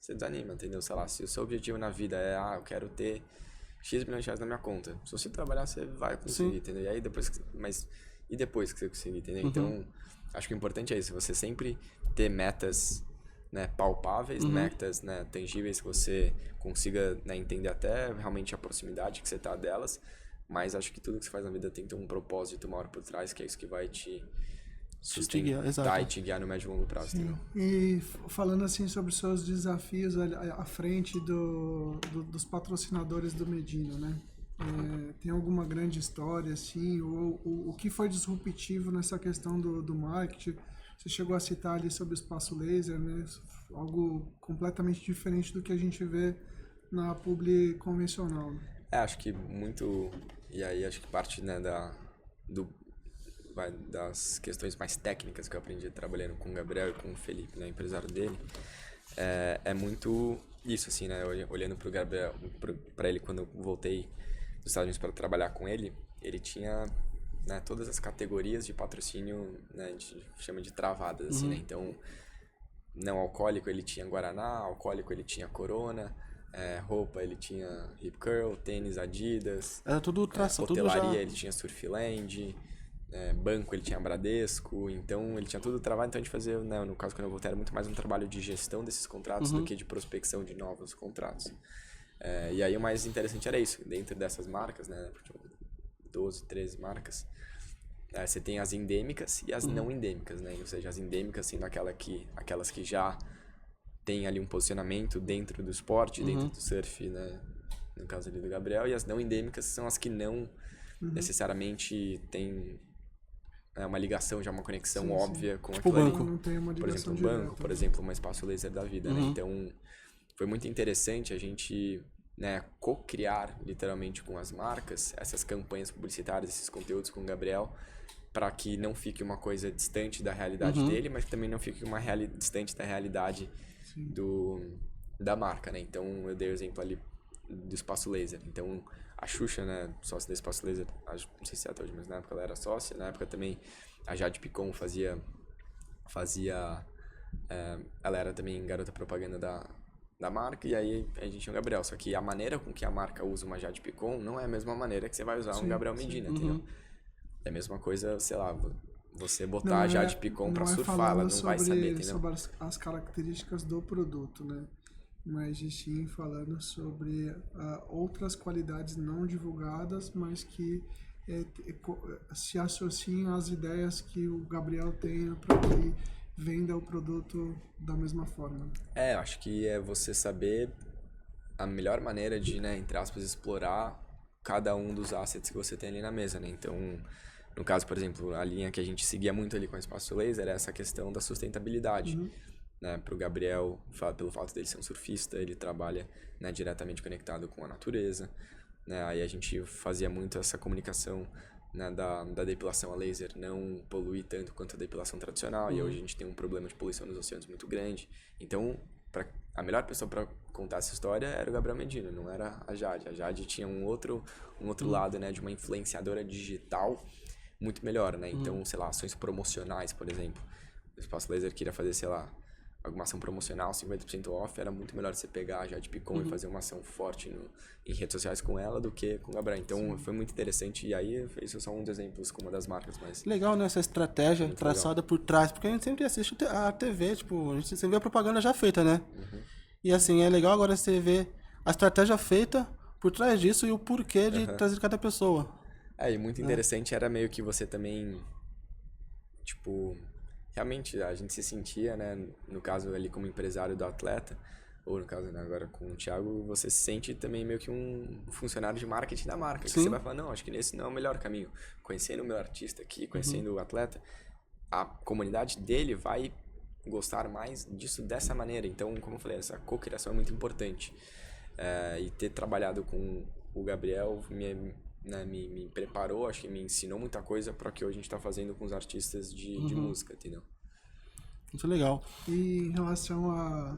desanima, entendeu? Sei lá, se o seu objetivo na vida é, eu quero ter X milhões de reais na minha conta, se você trabalhar, você vai conseguir, entendeu? E aí depois, e depois que você conseguir, entendeu? Então, acho que o importante é isso, você sempre ter metas, né, palpáveis, metas, né, tangíveis, que você consiga, né, entender até realmente a proximidade que você tá delas, mas acho que tudo que você faz na vida tem que ter um propósito maior por trás, que é isso que vai te sustentar e te guiar no médio e longo prazo. Sim. E falando assim sobre os seus desafios à frente dos patrocinadores do Medina, né? Tem alguma grande história, assim, ou o que foi disruptivo nessa questão do marketing? Você chegou a citar ali sobre o espaço laser, né? Algo completamente diferente do que a gente vê na publi convencional, né? Acho que muito, e aí acho que parte, né, das questões mais técnicas que eu aprendi trabalhando com o Gabriel e com o Felipe, né, empresário dele, é muito isso, assim, né? Olhando pro Gabriel, para ele quando eu voltei dos Estados Unidos para trabalhar com ele, ele tinha, né, todas as categorias de patrocínio, né, a gente chama de travadas, assim, né? Então, não alcoólico ele tinha Guaraná, alcoólico ele tinha Corona, roupa ele tinha Rip Curl, tênis Adidas, era tudo traçado, hotelaria tudo já... ele tinha Surfland, banco ele tinha Bradesco, então ele tinha tudo travado. Então a gente fazia, né, no caso quando eu voltei, era muito mais um trabalho de gestão desses contratos do que de prospecção de novos contratos. E aí o mais interessante era isso, dentro dessas marcas, né, 12, 13 marcas, você tem as endêmicas e as não endêmicas, né? Ou seja, as endêmicas sendo aquelas que já tem ali um posicionamento dentro do esporte, dentro do surf, né, no caso ali do Gabriel, e as não endêmicas são as que não necessariamente têm uma ligação, já uma conexão óbvia com tipo aquilo banco. Não tem uma por exemplo, ligação um banco, direta, por né? exemplo, uma espaço laser da vida, né? Então, foi muito interessante a gente, né, co-criar literalmente com as marcas essas campanhas publicitárias, esses conteúdos com o Gabriel, para que não fique uma coisa distante da realidade dele, mas que também não fique uma distante da realidade da marca, né? Então, eu dei o exemplo ali do espaço laser. Então, a Xuxa, né, sócia da Espaço Laser, não sei se é até hoje, mas na época ela era sócia. Na época também a Jade Picon fazia ela era também garota propaganda da marca, e aí a gente tinha o Gabriel. Só que a maneira com que a marca usa uma Jade Picon não é a mesma maneira que você vai usar um Gabriel Medina, entendeu? É a mesma coisa, sei lá, você botar a Jade Picon pra surfar, ela não vai saber, entendeu? Sobre as características do produto, né? Mas sim falando sobre outras qualidades não divulgadas, mas que se associam às ideias que o Gabriel tenha para que venda o produto da mesma forma. Eu acho que é você saber a melhor maneira de, né, entre aspas, explorar cada um dos assets que você tem ali na mesa, né? Então, no caso, por exemplo, a linha que a gente seguia muito ali com o Espaço Laser é essa questão da sustentabilidade. Né? Para o Gabriel, pelo fato dele ser um surfista, ele trabalha, né, diretamente conectado com a natureza. Né? Aí a gente fazia muito essa comunicação, né, da depilação a laser não poluir tanto quanto a depilação tradicional, e hoje a gente tem um problema de poluição nos oceanos muito grande. Então, a melhor pessoa para contar essa história era o Gabriel Medina, não era a Jade. A Jade tinha um outro lado, né, de uma influenciadora digital muito melhor, né? Então, sei lá, ações promocionais, por exemplo. O Espaço Laser queria fazer, sei lá, alguma ação promocional, 50% off, era muito melhor você pegar a Jade Picon e fazer uma ação forte em redes sociais com ela do que com o Gabriel. Então, foi muito interessante. E aí, isso é só um dos exemplos com uma das marcas, mas... Legal, né? Essa estratégia muito traçada legal por trás. Porque a gente sempre assiste a TV, tipo, a gente sempre vê a propaganda já feita, né? E assim, é legal agora você ver a estratégia feita por trás disso e o porquê de trazer cada pessoa. E muito interessante era meio que você também, tipo... Realmente, a gente se sentia, né, no caso ali como empresário do atleta, ou no caso, né, agora com o Thiago, você se sente também meio que um funcionário de marketing da marca. Que você vai falar, não, acho que esse não é o melhor caminho. Conhecendo o meu artista aqui, conhecendo o atleta, a comunidade dele vai gostar mais disso dessa maneira. Então, como eu falei, essa cocriação é muito importante. E ter trabalhado com o Gabriel me preparou, acho que me ensinou muita coisa para o que hoje a gente está fazendo com os artistas de música, entendeu? Muito legal. E em relação a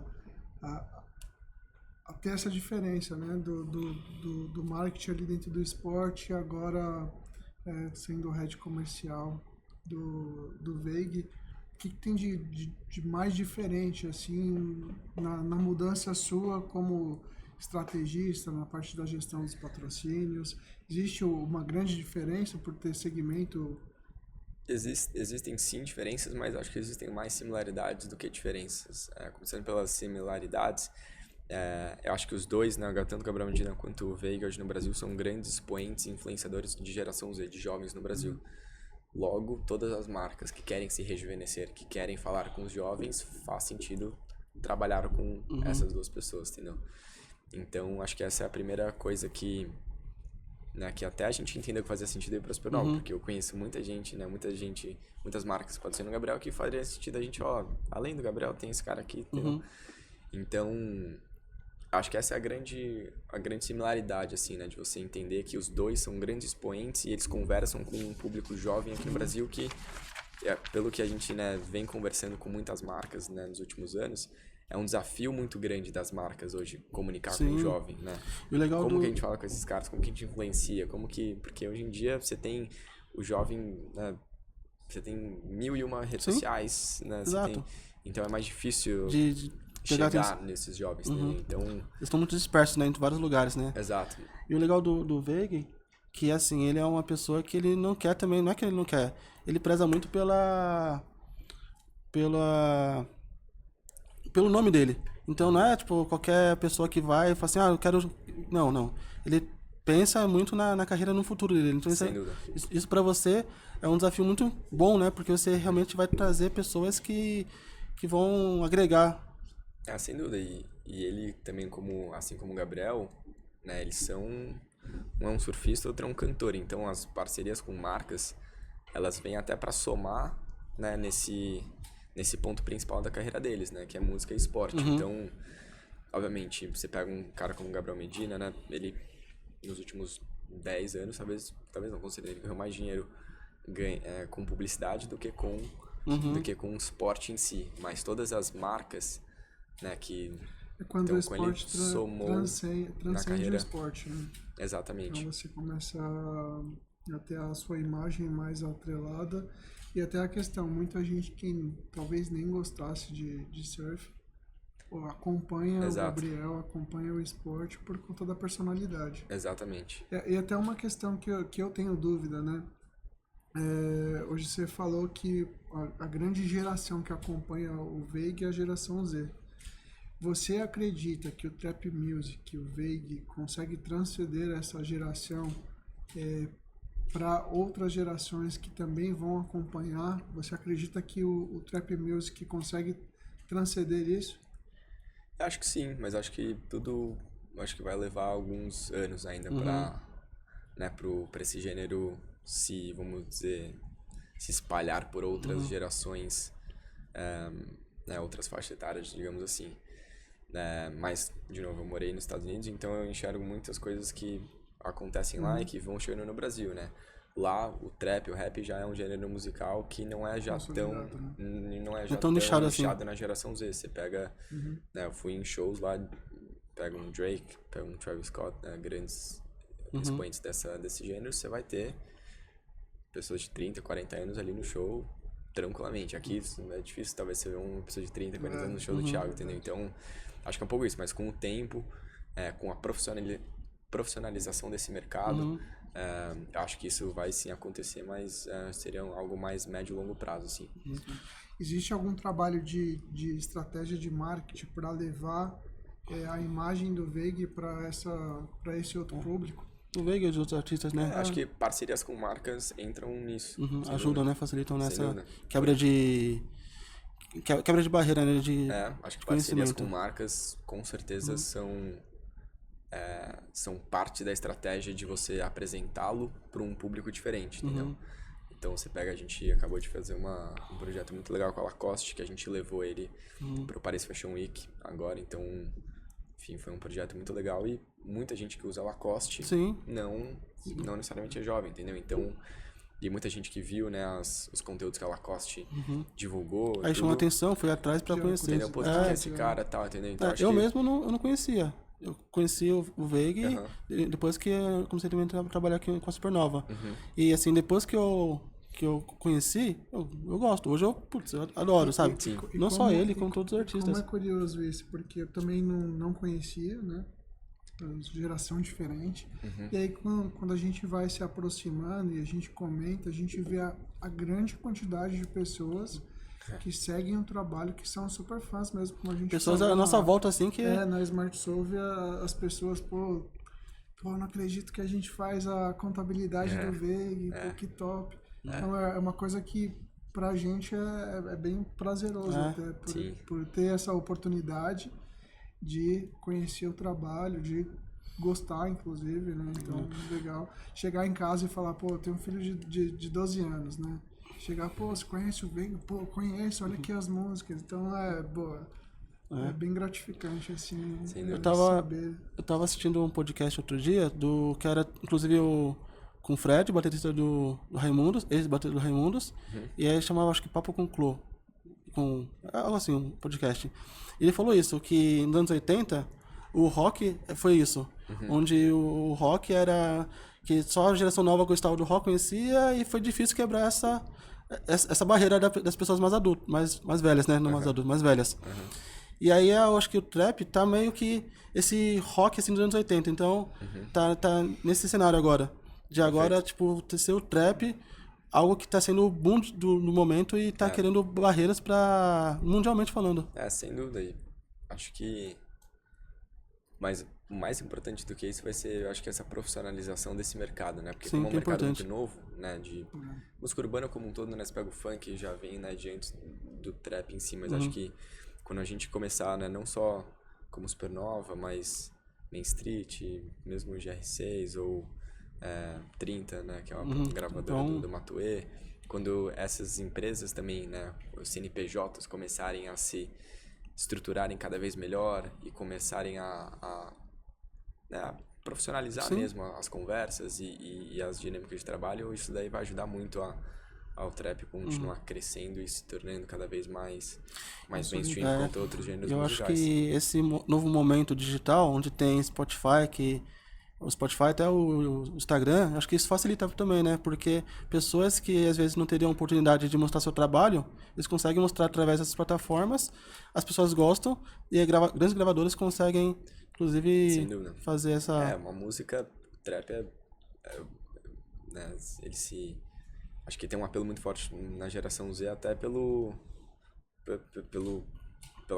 ter essa diferença, né, do marketing ali dentro do esporte, agora sendo o head comercial do Veig, o que tem de mais diferente, assim, na mudança sua como estrategista, na parte da gestão dos patrocínios? Existe uma grande diferença por ter segmento? Existem sim diferenças, mas acho que existem mais similaridades do que diferenças. Começando pelas similaridades, eu acho que os dois, né, tanto o Gabriel Medina quanto o Veig hoje no Brasil, são grandes expoentes e influenciadores de geração Z, de jovens no Brasil. Logo, todas as marcas que querem se rejuvenescer, que querem falar com os jovens, faz sentido trabalhar com essas duas pessoas, entendeu? Então, acho que essa é a primeira coisa que até a gente entendeu que fazia sentido ir para o Supernova, porque eu conheço muita gente, né, muitas marcas que podem ser no Gabriel, que faria sentido a gente, além do Gabriel, tem esse cara aqui, entendeu? Então, acho que essa é a grande similaridade, assim, né, de você entender que os dois são grandes expoentes e eles conversam com um público jovem aqui no Brasil que, pelo que a gente, né, vem conversando com muitas marcas, né, nos últimos anos, é um desafio muito grande das marcas hoje comunicar com o jovem, né? E o legal como que a gente fala com esses caras, como que a gente influencia, porque hoje em dia você tem o jovem, né, você tem 1001 redes sociais, né? Então é mais difícil de chegar nesses jovens, né? Então, eles estão muito dispersos, né, em vários lugares, né? Exato. E o legal do Veig, que assim, ele é uma pessoa que ele não quer também, não é que ele não quer, ele preza muito pelo nome dele. Então não é tipo qualquer pessoa que vai e fala assim, eu quero... Não. Ele pensa muito na carreira no futuro dele. Então isso para você é um desafio muito bom, né? Porque você realmente vai trazer pessoas que vão agregar. Sem dúvida. E ele também, assim como o Gabriel, né? Eles são... Um é um surfista, outro é um cantor. Então as parcerias com marcas, elas vêm até para somar, né? Nesse ponto principal da carreira deles, né? Que é música e esporte. Então, obviamente, você pega um cara como o Gabriel Medina, né? Ele, nos últimos 10 anos, talvez não, considero ele ganhou mais dinheiro com publicidade do que com o esporte em si. Mas todas as marcas, né? Que quando o com ele esporte somou transcende na carreira, o esporte, né? Exatamente. Então você começa a ter a sua imagem mais atrelada. E até a questão, muita gente que talvez nem gostasse de surf, acompanha o Gabriel, acompanha o esporte por conta da personalidade. Exatamente. E até uma questão que eu tenho dúvida, né? Hoje você falou que a grande geração que acompanha o Veig é a geração Z. Você acredita que o Trap Music, o Veig, consegue transcender essa geração para outras gerações que também vão acompanhar? Você acredita que o Trap Music consegue transcender isso? Eu acho que sim, mas acho que acho que vai levar alguns anos ainda para esse gênero vamos dizer, se espalhar por outras gerações, outras faixas etárias, digamos assim. Mas, de novo, eu morei nos Estados Unidos, então eu enxergo muitas coisas que acontecem lá e que vão chegando no Brasil, né? Lá, o trap, o rap já é um gênero musical que não é já tão nichado na geração Z. Você pega, né, eu fui em shows lá, pega um Drake, pega um Travis Scott, né, grandes expoentes desse gênero, você vai ter pessoas de 30, 40 anos ali no show, tranquilamente. Aqui é difícil, talvez, você ver uma pessoa de 30, 40 anos no show do Thiago, entendeu? Então, acho que é um pouco isso, mas com o tempo, com a profissionalização desse mercado, acho que isso vai sim acontecer, mas seria algo mais médio e longo prazo, assim. Existe algum trabalho de estratégia de marketing para levar a imagem do Veig para esse outro público? O Veig e os outros artistas, né? Acho que parcerias com marcas entram nisso. Ajudam, né? Facilitam nessa quebra de barreira, né? Acho que parcerias com marcas, com certeza, são parte da estratégia de você apresentá-lo para um público diferente, entendeu? Então a gente acabou de fazer um projeto muito legal com a Lacoste, que a gente levou ele para o Paris Fashion Week agora, então, enfim, foi um projeto muito legal e muita gente que usa Lacoste não necessariamente é jovem, entendeu? Então, e muita gente que viu, né, os conteúdos que a Lacoste divulgou. Aí chamou atenção, foi atrás pra conhecer. Entendeu? Pô, que é esse cara e tal, entendeu? Então, eu mesmo não conhecia. Eu conheci o Veig depois que eu comecei também a trabalhar aqui com a Supernova. E assim, depois que eu conheci, eu gosto. Hoje eu adoro, sabe? Sim. Não só ele, como todos os artistas. Como é curioso isso, porque eu também não conhecia, né? Geração diferente. E aí quando a gente vai se aproximando e a gente comenta, a gente vê a grande quantidade de pessoas que seguem o trabalho, que são super fãs mesmo, como a gente pessoas à nossa volta assim que na Smart Solve as pessoas, pô, não acredito que a gente faz a contabilidade do Veig, pô, que top. Então é uma coisa que pra gente é bem prazeroso até por ter essa oportunidade de conhecer o trabalho, de gostar, inclusive, né? Então, legal. Chegar em casa e falar, pô, eu tenho um filho de 12 anos, né? Chegar, pô, você conhece o Veig? Pô, conheço, olha aqui as músicas. Então, é bem gratificante, assim, eu tava assistindo um podcast outro dia, que era, inclusive, com o Fred, baterista do Raimundos, ex-baterista do Raimundos, e aí chamava, acho que Papo com Clô, algo assim, um podcast. E ele falou isso, que nos anos 80, o rock foi isso, onde o rock era que só a geração nova gostava do rock, conhecia, e foi difícil quebrar essa barreira das pessoas mais adultas, mais velhas, né? Não mais adultas, mais velhas. E aí eu acho que o trap tá meio que esse rock assim dos anos 80, então tá nesse cenário agora. De agora, tipo, ser o trap, algo que tá sendo o boom do momento e tá querendo barreiras pra mundialmente falando. Sem dúvida. E acho que mas o mais importante do que isso vai ser, eu acho que essa profissionalização desse mercado, né? Porque como é um mercado muito novo, né? De música urbana como um todo, né? Você pega o funk, já vem, né, diante do trap em si, mas acho que quando a gente começar, né, não só como Supernova, mas Main Street, mesmo o GR6 ou 30, né, que é uma gravadora do Matuê, quando essas empresas também, né, os CNPJs começarem a se estruturarem cada vez melhor e começarem a profissionalizar mesmo as conversas e as dinâmicas de trabalho, isso daí vai ajudar muito ao trap continuar crescendo e se tornando cada vez mais mainstream quanto outros gêneros musicais. Eu acho que esse novo momento digital, onde tem Spotify, que o Spotify, até o Instagram, acho que isso facilita também, né? Porque pessoas que às vezes não teriam oportunidade de mostrar seu trabalho, eles conseguem mostrar através dessas plataformas, as pessoas gostam e grandes gravadoras conseguem, inclusive, Sem dúvida. fazer essa... Uma música trap né, ele se... Acho que tem um apelo muito forte na geração Z, até pela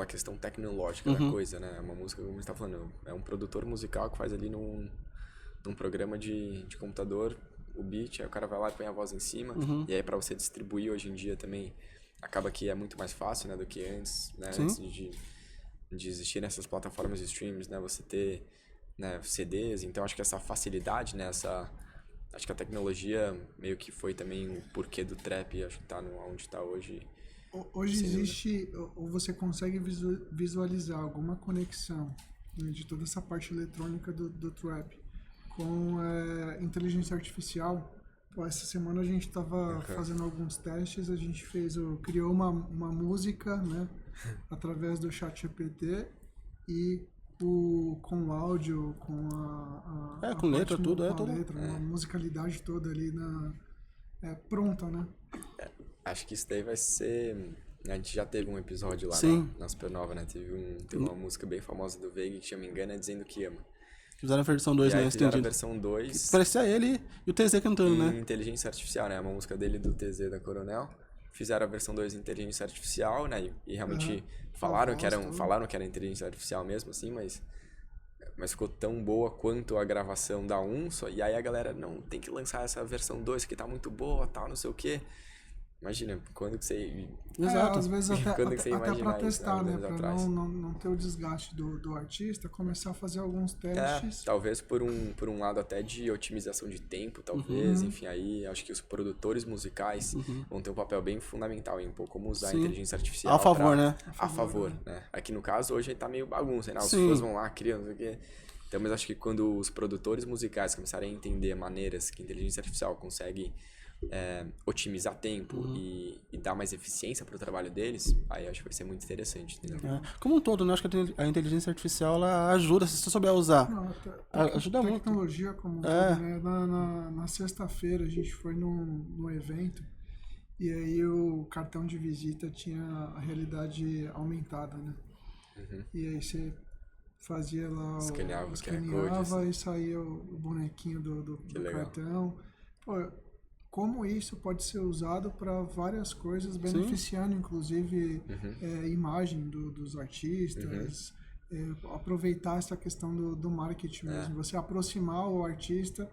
questão tecnológica da coisa, né? É uma música, como a gente tá falando, é um produtor musical que faz ali num programa de computador o beat, aí o cara vai lá e põe a voz em cima, e aí pra você distribuir hoje em dia também, acaba que é muito mais fácil, né, do que antes, né? Sim. Antes de existir nessas plataformas de streams, né, você ter, né, CDs, então acho que essa facilidade, né, acho que a tecnologia meio que foi também o porquê do trap, acho que tá onde tá hoje. Hoje existe, ou você consegue visualizar alguma conexão, né, de toda essa parte eletrônica do trap com inteligência artificial. Pô, essa semana a gente estava fazendo alguns testes, a gente criou uma música, né, através do ChatGPT e com o áudio, com com letra, tudo, com a letra, a musicalidade toda ali pronta, né? Acho que isso daí vai ser... A gente já teve um episódio lá na Supernova, né? Teve uma música bem famosa do Veiga que chama Engana Dizendo Que Ama. Fizeram a versão 2, né? Fizeram a versão 2. Parecia ele e o TZ cantando, né? Inteligência Artificial, né? Uma música dele do TZ da Coronel. Fizeram a versão 2 em Inteligência Artificial, né? E realmente falaram que era inteligência artificial mesmo, assim, mas ficou tão boa quanto a gravação da 1 só. E aí a galera, não, tem que lançar essa versão 2 que tá muito boa, tal, não sei o quê. Imagina, quando que você... Exato. Às vezes até pra isso, testar, né? Pra atrás. não ter o desgaste do artista, começar a fazer alguns testes. Talvez por um lado até de otimização de tempo, talvez. Enfim, aí acho que os produtores musicais vão ter um papel bem fundamental em como usar a inteligência artificial. A favor, né? A favor, né? Aqui no caso, hoje tá meio bagunça, né? Os fãs vão lá, criam, não sei o quê. Então, mas acho que quando os produtores musicais começarem a entender maneiras que a inteligência artificial consegue otimizar tempo e dar mais eficiência para o trabalho deles, aí acho que vai ser muito interessante, entendeu? Como um todo, né? Acho que a inteligência artificial ela ajuda, se você souber usar. Não, ajuda muito. Tecnologia como um todo, né? Na sexta-feira a gente foi num evento e aí o cartão de visita tinha a realidade aumentada, né? E aí você fazia lá, escaneava e saía o bonequinho do cartão. Pô, como isso pode ser usado para várias coisas, beneficiando inclusive imagem dos artistas, aproveitar essa questão do marketing mesmo, você aproximar o artista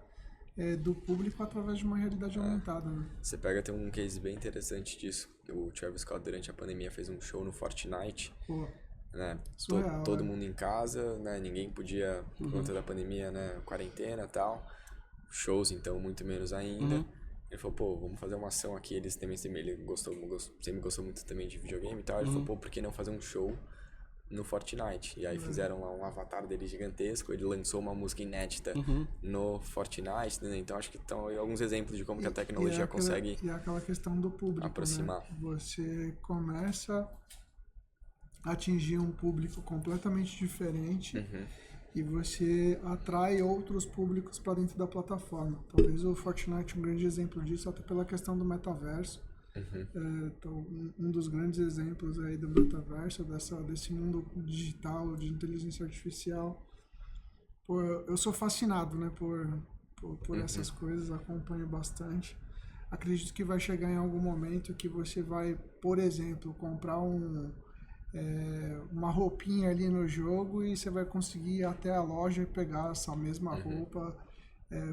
do público através de uma realidade aumentada. Né? Você tem um case bem interessante disso. O Travis Scott durante a pandemia fez um show no Fortnite. Pô, né? Surreal, todo mundo em casa, né? Ninguém podia, por conta da pandemia, né? Quarentena e tal. Shows, então, muito menos ainda. Ele falou, pô, vamos fazer uma ação aqui. Ele sempre gostou muito também de videogame e tal. Ele falou, pô, por que não fazer um show no Fortnite? E aí fizeram lá um avatar dele gigantesco. Ele lançou uma música inédita no Fortnite, né? Então acho que estão alguns exemplos de como que a tecnologia consegue E aquela questão do público, aproximar. Né? Você começa a atingir um público completamente diferente. E você atrai outros públicos para dentro da plataforma. Talvez o Fortnite é um grande exemplo disso, até pela questão do metaverso. Então, um dos grandes exemplos aí do metaverso, desse mundo digital, de inteligência artificial. Pô, eu sou fascinado, né, por essas coisas, acompanho bastante. Acredito que vai chegar em algum momento que você vai, por exemplo, comprar uma roupinha ali no jogo e você vai conseguir ir até a loja e pegar essa mesma roupa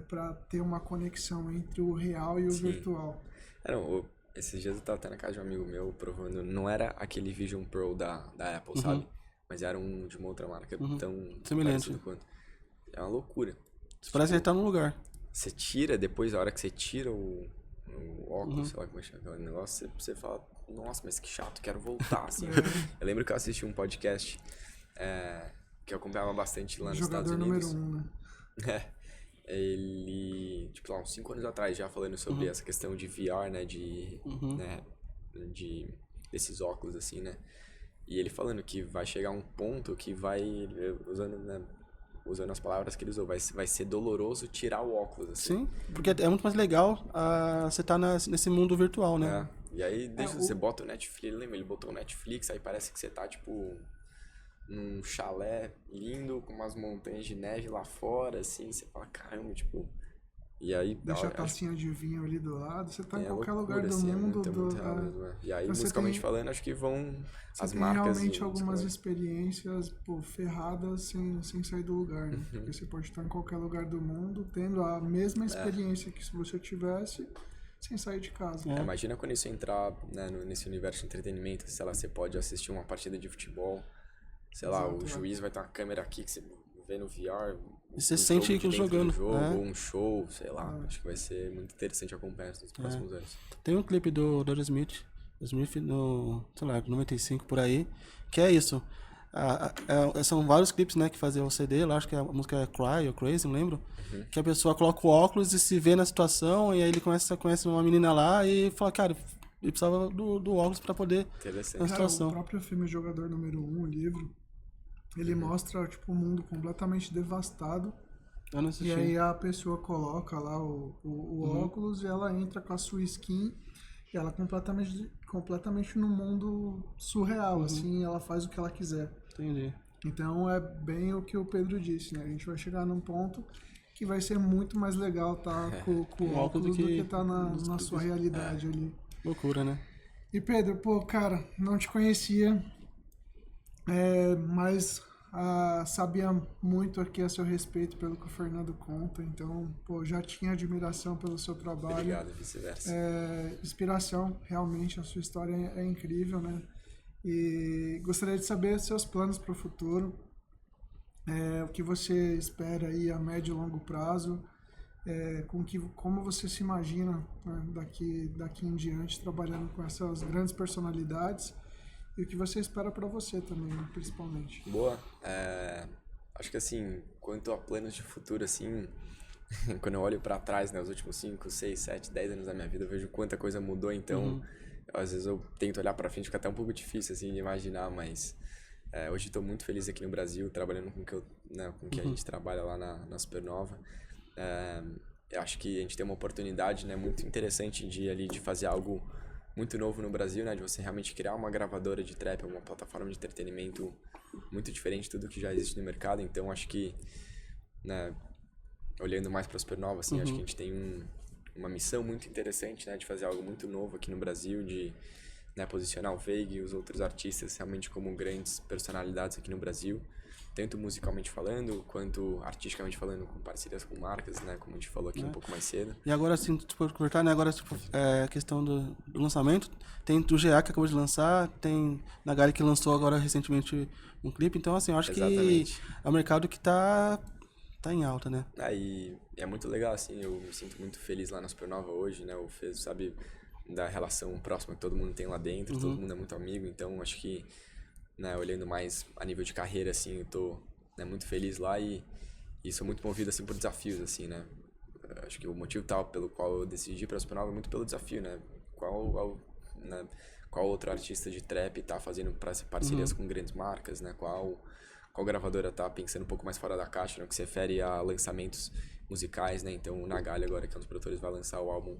para ter uma conexão entre o real e o virtual. Esses dias eu tava até na casa de um amigo meu provando, não era aquele Vision Pro da Apple, sabe? Mas era um de uma outra marca tão semelhante quanto. É uma loucura. Parece que ele tá num lugar. Você tira, depois a hora que você tira o óculos, sei lá como é que chama aquele negócio, você fala, nossa, mas que chato, quero voltar, assim. Eu lembro que eu assisti um podcast que eu acompanhava bastante lá nos Estados Unidos. Jogador número 1, né? Ele, tipo, lá uns 5 anos atrás, já falando sobre essa questão de VR, né, desses óculos, assim, né. E ele falando que vai chegar um ponto que vai, usando, né, usando as palavras que ele usou, vai ser doloroso tirar o óculos, assim. Sim, porque é muito mais legal você estar nesse mundo virtual, né? E aí, você bota o Netflix, lembra? Ele botou o Netflix, aí parece que você tá, tipo, num chalé lindo, com umas montanhas de neve lá fora, assim, você fala, caramba, tipo... E aí... Deixa a tacinha de vinho ali do lado, você tá em qualquer loucura, lugar do assim, mundo. É muito real mesmo, E aí, Você musicalmente falando, acho que vão as tem marcas... realmente algumas experiências, pô, ferradas sem sair do lugar, né? Porque você pode estar em qualquer lugar do mundo, tendo a mesma experiência que se você tivesse... sem sair de casa. Imagina quando isso entrar, né, nesse universo de entretenimento, sei lá, você pode assistir uma partida de futebol, sei lá, o juiz vai ter uma câmera aqui que você vê no VR, e você sente que jogando. Ou um show, sei lá, acho que vai ser muito interessante acompanhar nos próximos anos. Tem um clipe do Smith no, sei lá, 95 por aí, que é isso. São vários clipes, né, que faziam o CD, lá acho que a música é Cry ou Crazy, não lembro, que a pessoa coloca o óculos e se vê na situação, e aí ele conhece uma menina lá e fala, cara, ele precisava do óculos pra poder na situação. O próprio filme Jogador Número 1, o livro, ele mostra, tipo, um mundo completamente devastado, Eu não assisti. e aí a pessoa coloca lá o óculos e ela entra com a sua skin, e ela completamente no mundo surreal, assim, ela faz o que ela quiser. Entendi. Então é bem o que o Pedro disse, né? A gente vai chegar num ponto que vai ser muito mais legal com o óculos do que tá na sua realidade ali. Loucura, né? E Pedro, pô, cara, não te conhecia, mas sabia muito aqui a seu respeito pelo que o Fernando conta, então, pô, já tinha admiração pelo seu trabalho. Obrigado, vice-versa. Inspiração, realmente, a sua história é incrível, né? E gostaria de saber seus planos para o futuro, o que você espera aí a médio e longo prazo, como você se imagina, né, daqui em diante trabalhando com essas grandes personalidades e o que você espera para você também, né, principalmente. Boa. Acho que assim, quanto a planos de futuro, assim, quando eu olho para trás, né, os últimos 5, 6, 7, 10 anos da minha vida, eu vejo quanta coisa mudou, então... Às vezes eu tento olhar pra frente, fica até um pouco difícil assim de imaginar, mas hoje estou muito feliz aqui no Brasil, trabalhando com que a gente trabalha lá na Supernova. Eu acho que a gente tem uma oportunidade, né, muito interessante de fazer algo muito novo no Brasil, né, de você realmente criar uma gravadora de trap, uma plataforma de entretenimento muito diferente de tudo que já existe no mercado. Então acho que, né, olhando mais para a Supernova, assim, acho que a gente tem uma missão muito interessante, né, de fazer algo muito novo aqui no Brasil, de, né, posicionar o Veig e os outros artistas realmente como grandes personalidades aqui no Brasil, tanto musicalmente falando, quanto artisticamente falando, com parcerias com marcas, né, como a gente falou aqui um pouco mais cedo. E agora, assim, por cortar, né, agora, tipo, a questão do lançamento, tem o GA que acabou de lançar, tem Nagali que lançou agora recentemente um clipe, então, assim, eu acho que é um mercado que tá em alta, né? E é muito legal, assim, eu me sinto muito feliz lá na Supernova hoje, né? O Fez, sabe, da relação próxima que todo mundo tem lá dentro, todo mundo é muito amigo, então acho que, né, olhando mais a nível de carreira, assim, eu tô, né, muito feliz lá e sou muito movido, assim, por desafios, assim, né? Acho que o motivo tal pelo qual eu decidi ir pra Supernova é muito pelo desafio, né? Qual outro artista de trap tá fazendo parcerias com grandes marcas, né? Qual gravadora tá pensando um pouco mais fora da caixa, no que se refere a lançamentos musicais, né? Então o Nagali agora, que é um dos produtores, vai lançar o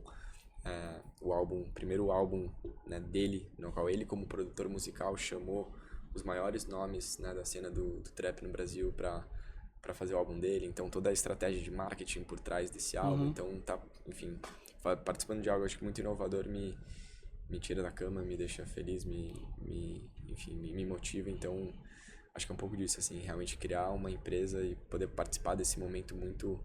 primeiro álbum, né, dele, no qual ele como produtor musical chamou os maiores nomes, né, da cena do trap no Brasil para fazer o álbum dele. Então toda a estratégia de marketing por trás desse álbum, então tá, enfim, participando de algo acho que muito inovador, me tira da cama, me deixa feliz, enfim, me motiva. Então acho que é um pouco disso, assim, realmente criar uma empresa e poder participar desse momento muito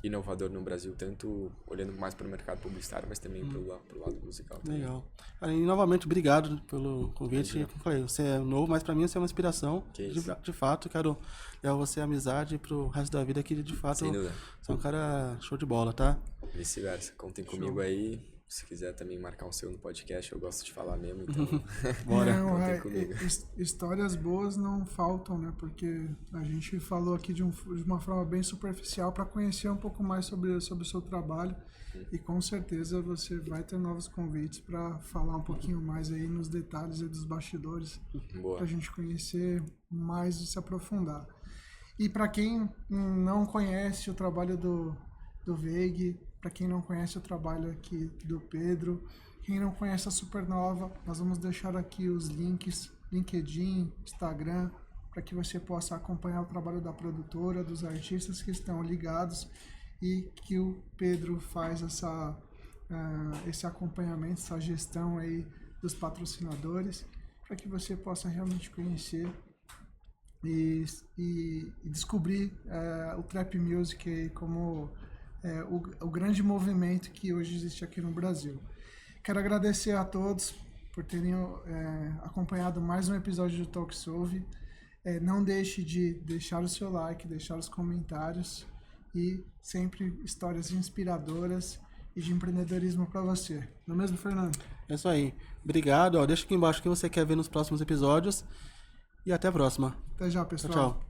inovador no Brasil, tanto olhando mais para o mercado publicitário, mas também pro lado musical. Também. Legal. E novamente, obrigado pelo convite. Como eu falei, você é novo, mas para mim você é uma inspiração. De fato, quero levar você a amizade pro resto da vida, que de fato você é um cara show de bola, tá? Vice-versa. Contem comigo aí. Se quiser também marcar um seu no podcast, eu gosto de falar mesmo, então bora. Contem comigo. Histórias boas não faltam, né? Porque a gente falou aqui de uma forma bem superficial para conhecer um pouco mais sobre o seu trabalho e com certeza você vai ter novos convites para falar um pouquinho mais aí nos detalhes e dos bastidores para a gente conhecer mais e se aprofundar. E para quem não conhece o trabalho do Veig, para quem não conhece o trabalho aqui do Pedro, quem não conhece a Supernova, nós vamos deixar aqui os links, LinkedIn, Instagram, para que você possa acompanhar o trabalho da produtora, dos artistas que estão ligados e que o Pedro faz esse acompanhamento, essa gestão aí dos patrocinadores, para que você possa realmente conhecer e descobrir o Trap Music aí como o grande movimento que hoje existe aqui no Brasil. Quero agradecer a todos por terem acompanhado mais um episódio do Talk Solve. Não deixe de deixar o seu like, deixar os comentários e sempre histórias inspiradoras e de empreendedorismo para você. Não é mesmo, Fernando? É isso aí. Obrigado. Deixa aqui embaixo o que você quer ver nos próximos episódios. E até a próxima. Até já, pessoal. Tchau, tchau.